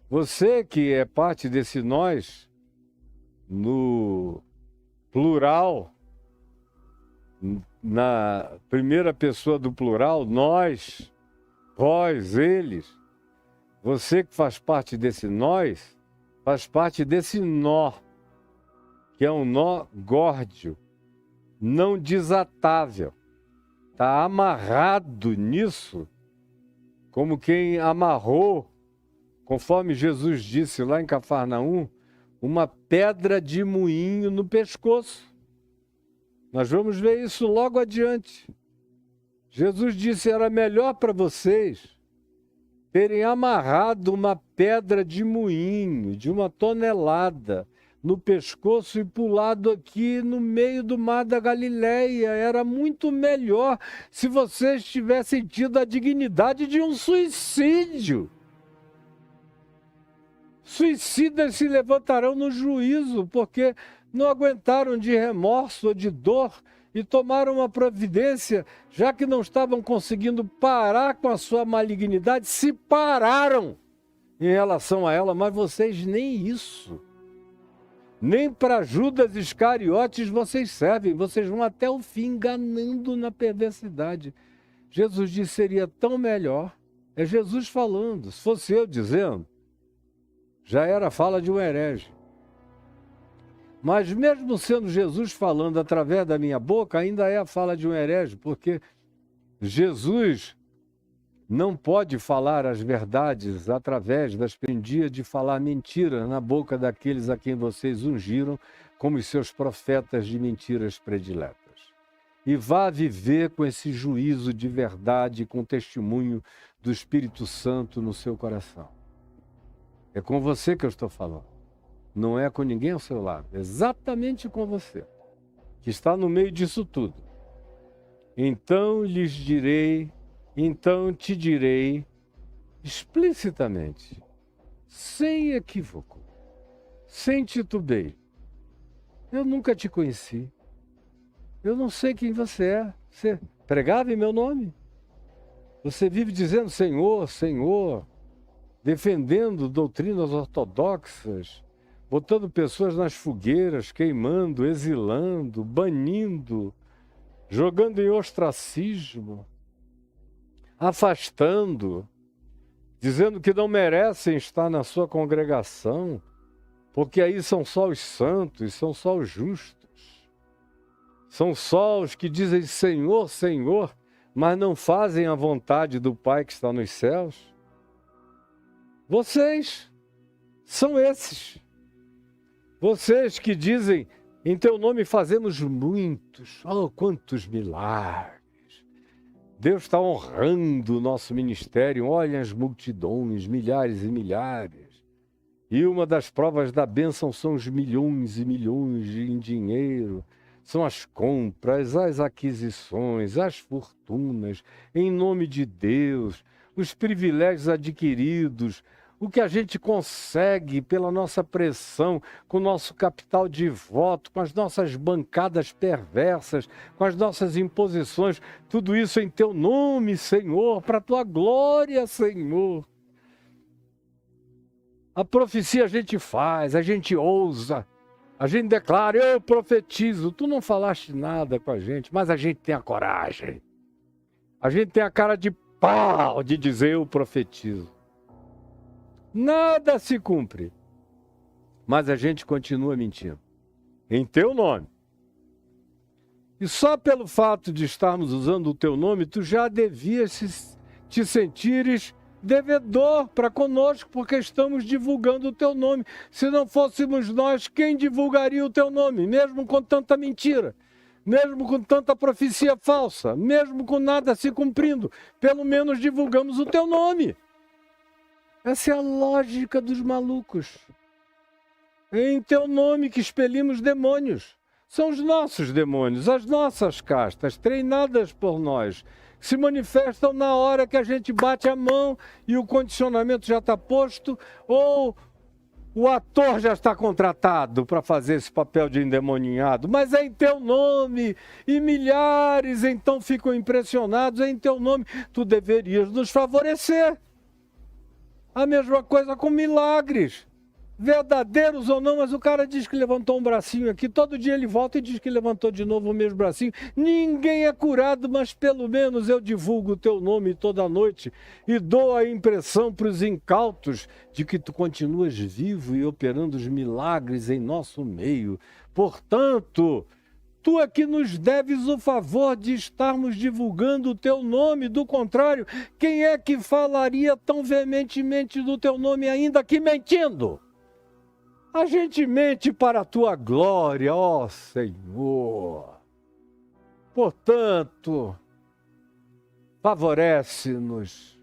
Speaker 1: Você que é parte desse nós, no plural, na primeira pessoa do plural, nós, vós, eles. Você que faz parte desse nós, faz parte desse nó, que é um nó górdio, não desatável. Está amarrado nisso, como quem amarrou, conforme Jesus disse lá em Cafarnaum, uma pedra de moinho no pescoço. Nós vamos ver isso logo adiante. Jesus disse: era melhor para vocês terem amarrado uma pedra de moinho de 1 tonelada no pescoço e pulado aqui no meio do mar da Galileia. Era muito melhor se vocês tivessem tido a dignidade de um suicídio. Suicidas se levantarão no juízo, porque não aguentaram de remorso ou de dor e tomaram uma providência, já que não estavam conseguindo parar com a sua malignidade, se pararam em relação a ela, mas vocês nem isso. Nem para Judas Iscariotes vocês servem, vocês vão até o fim enganando na perversidade. Jesus disse: seria tão melhor. É Jesus falando. Se fosse eu dizendo, já era fala de um herege. Mas mesmo sendo Jesus falando através da minha boca, ainda é a fala de um herege, porque Jesus não pode falar as verdades através das pendias de falar mentira na boca daqueles a quem vocês ungiram como os seus profetas de mentiras prediletas. E vá viver com esse juízo de verdade, com testemunho do Espírito Santo no seu coração. É com você que eu estou falando. Não é com ninguém ao seu lado. É exatamente com você, que está no meio disso tudo. Então lhes direi, então te direi explicitamente, sem equívoco, sem titubeio. Eu nunca te conheci. Eu não sei quem você é. Você pregava em meu nome? Você vive dizendo Senhor, Senhor, defendendo doutrinas ortodoxas, botando pessoas nas fogueiras, queimando, exilando, banindo, jogando em ostracismo, afastando, dizendo que não merecem estar na sua congregação, porque aí são só os santos, são só os justos, são só os que dizem Senhor, Senhor, mas não fazem a vontade do Pai que está nos céus. Vocês são esses. Vocês que dizem, em teu nome fazemos muitos, oh, quantos milagres. Deus está honrando o nosso ministério, olhem as multidões, milhares e milhares. E uma das provas da bênção são os milhões e milhões em dinheiro, são as compras, as aquisições, as fortunas, em nome de Deus, os privilégios adquiridos, o que a gente consegue pela nossa pressão, com o nosso capital de voto, com as nossas bancadas perversas, com as nossas imposições, tudo isso em teu nome, Senhor, para a tua glória, Senhor. A profecia a gente faz, a gente ousa, a gente declara, eu profetizo. Tu não falaste nada com a gente, mas a gente tem a coragem. A gente tem a cara de pau de dizer eu profetizo. Nada se cumpre, mas a gente continua mentindo. Em teu nome. E só pelo fato de estarmos usando o teu nome, tu já devias te sentires devedor para conosco, porque estamos divulgando o teu nome. Se não fôssemos nós, quem divulgaria o teu nome? Mesmo com tanta mentira, mesmo com tanta profecia falsa, mesmo com nada se cumprindo, pelo menos divulgamos o teu nome. Essa é a lógica dos malucos. É em teu nome que expelimos demônios. São os nossos demônios, as nossas castas, treinadas por nós, que se manifestam na hora que a gente bate a mão e o condicionamento já está posto, ou o ator já está contratado para fazer esse papel de endemoniado. Mas é em teu nome, e milhares então ficam impressionados, é em teu nome. Tu deverias nos favorecer. A mesma coisa com milagres, verdadeiros ou não, mas o cara diz que levantou um bracinho aqui, todo dia ele volta e diz que levantou de novo o mesmo bracinho. Ninguém é curado, mas pelo menos eu divulgo o teu nome toda noite e dou a impressão para os incautos de que tu continuas vivo e operando os milagres em nosso meio. Portanto, tu é que nos deves o favor de estarmos divulgando o teu nome. Do contrário, quem é que falaria tão veementemente do teu nome ainda que mentindo? A gente mente para a tua glória, ó Senhor. Portanto, favorece-nos.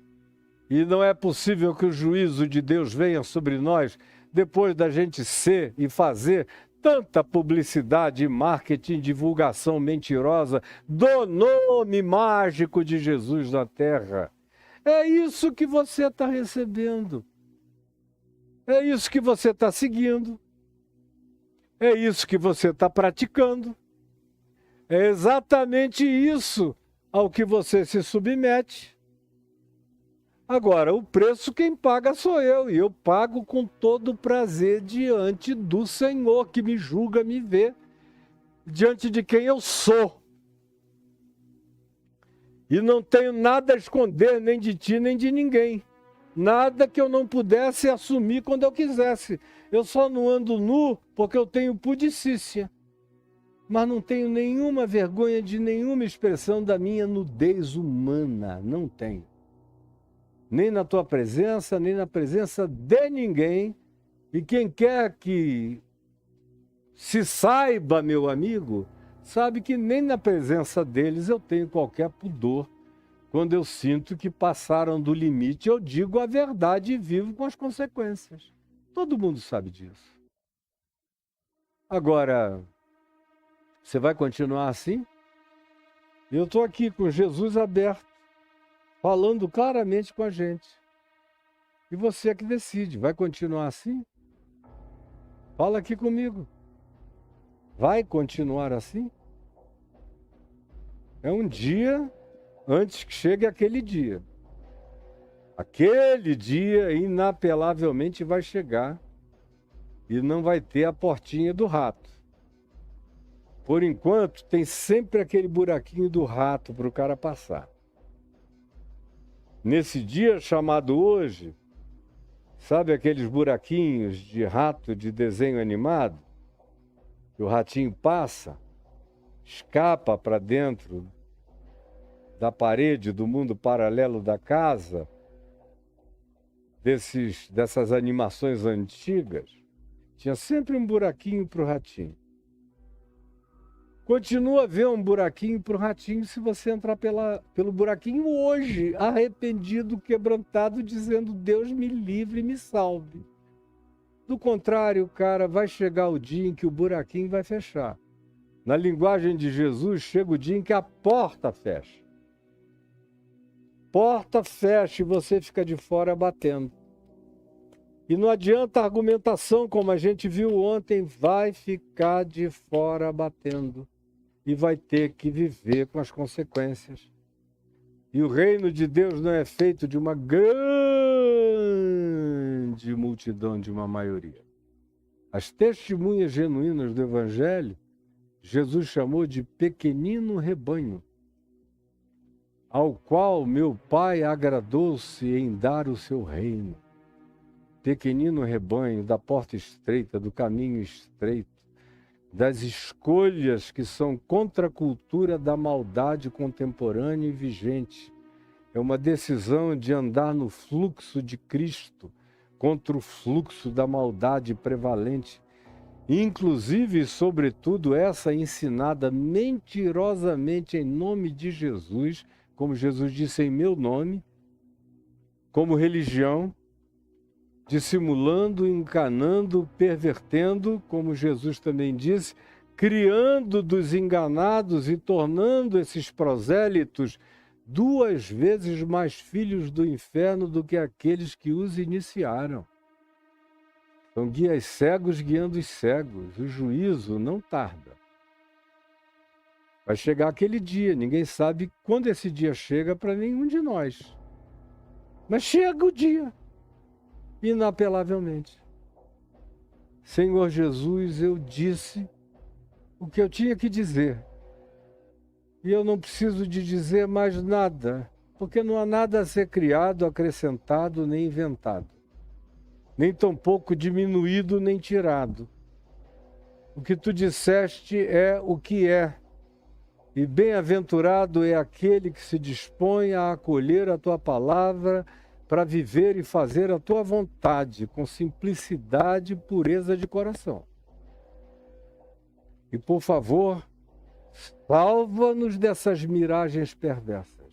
Speaker 1: E não é possível que o juízo de Deus venha sobre nós depois da gente ser e fazer tanta publicidade, marketing, divulgação mentirosa do nome mágico de Jesus na terra. É isso que você está recebendo. É isso que você está seguindo. É isso que você está praticando. É exatamente isso ao que você se submete. Agora, o preço quem paga sou eu, e eu pago com todo prazer diante do Senhor, que me julga, me vê, diante de quem eu sou. E não tenho nada a esconder, nem de ti, nem de ninguém. Nada que eu não pudesse assumir quando eu quisesse. Eu só não ando nu porque eu tenho pudicícia. Mas não tenho nenhuma vergonha de nenhuma expressão da minha nudez humana. Não tenho. Nem na tua presença, nem na presença de ninguém. E quem quer que se saiba, meu amigo, sabe que nem na presença deles eu tenho qualquer pudor. Quando eu sinto que passaram do limite, eu digo a verdade e vivo com as consequências. Todo mundo sabe disso. Agora, você vai continuar assim? Eu estou aqui com Jesus aberto, falando claramente com a gente. E você é que decide, vai continuar assim? Fala aqui comigo. Vai continuar assim? É um dia antes que chegue aquele dia. Aquele dia inapelavelmente vai chegar e não vai ter a portinha do rato. Por enquanto, tem sempre aquele buraquinho do rato para o cara passar. Nesse dia chamado hoje, sabe aqueles buraquinhos de rato de desenho animado? Que o ratinho passa, escapa para dentro da parede do mundo paralelo da casa, dessas animações antigas, tinha sempre um buraquinho para o ratinho. Continua a ver um buraquinho para o ratinho se você entrar pelo buraquinho hoje, arrependido, quebrantado, dizendo: Deus me livre e me salve. Do contrário, cara, vai chegar o dia em que o buraquinho vai fechar. Na linguagem de Jesus, chega o dia em que a porta fecha. Porta fecha e você fica de fora batendo. E não adianta a argumentação, como a gente viu ontem, vai ficar de fora batendo. E vai ter que viver com as consequências. E o reino de Deus não é feito de uma grande multidão, de uma maioria. As testemunhas genuínas do Evangelho, Jesus chamou de pequenino rebanho, ao qual meu Pai agradou-se em dar o seu reino. Pequenino rebanho da porta estreita, do caminho estreito, das escolhas que são contra a cultura da maldade contemporânea e vigente. É uma decisão de andar no fluxo de Cristo contra o fluxo da maldade prevalente. Inclusive, e sobretudo, essa ensinada mentirosamente em nome de Jesus, como Jesus disse, em meu nome, como religião, dissimulando, enganando, pervertendo, como Jesus também disse, criando dos enganados e tornando esses prosélitos 2 vezes mais filhos do inferno do que aqueles que os iniciaram. São guias cegos guiando os cegos. O juízo não tarda. Vai chegar aquele dia, ninguém sabe quando esse dia chega para nenhum de nós. Mas chega o dia. Inapelavelmente. Senhor Jesus, eu disse o que eu tinha que dizer. E eu não preciso de dizer mais nada, porque não há nada a ser criado, acrescentado, nem inventado. Nem tampouco diminuído, nem tirado. O que tu disseste é o que é. E bem-aventurado é aquele que se dispõe a acolher a tua palavra, para viver e fazer a tua vontade, com simplicidade e pureza de coração. E, por favor, salva-nos dessas miragens perversas,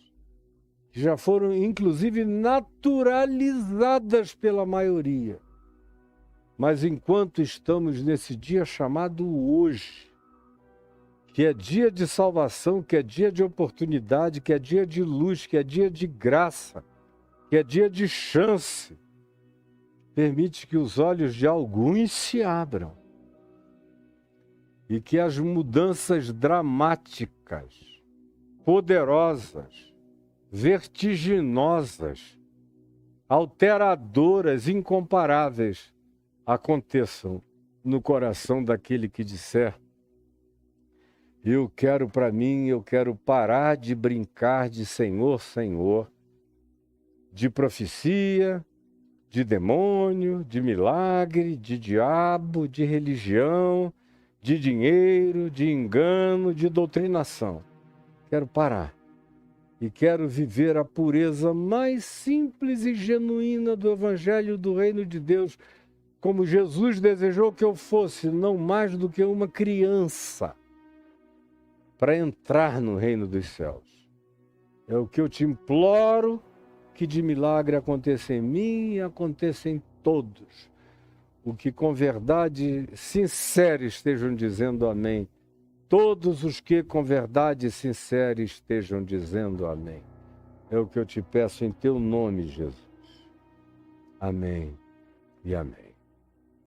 Speaker 1: que já foram, inclusive, naturalizadas pela maioria. Mas enquanto estamos nesse dia chamado hoje, que é dia de salvação, que é dia de oportunidade, que é dia de luz, que é dia de graça, que é dia de chance, permite que os olhos de alguns se abram e que as mudanças dramáticas, poderosas, vertiginosas, alteradoras, incomparáveis, aconteçam no coração daquele que disser: eu quero para mim, eu quero parar de brincar de Senhor, Senhor, de profecia, de demônio, de milagre, de diabo, de religião, de dinheiro, de engano, de doutrinação. Quero parar e quero viver a pureza mais simples e genuína do Evangelho do Reino de Deus, como Jesus desejou que eu fosse, não mais do que uma criança, para entrar no reino dos céus. É o que eu te imploro, que de milagre aconteça em mim e aconteça em todos. O que com verdade sincera estejam dizendo amém. Todos os que com verdade sincera estejam dizendo amém. É o que eu te peço em teu nome, Jesus. Amém e amém.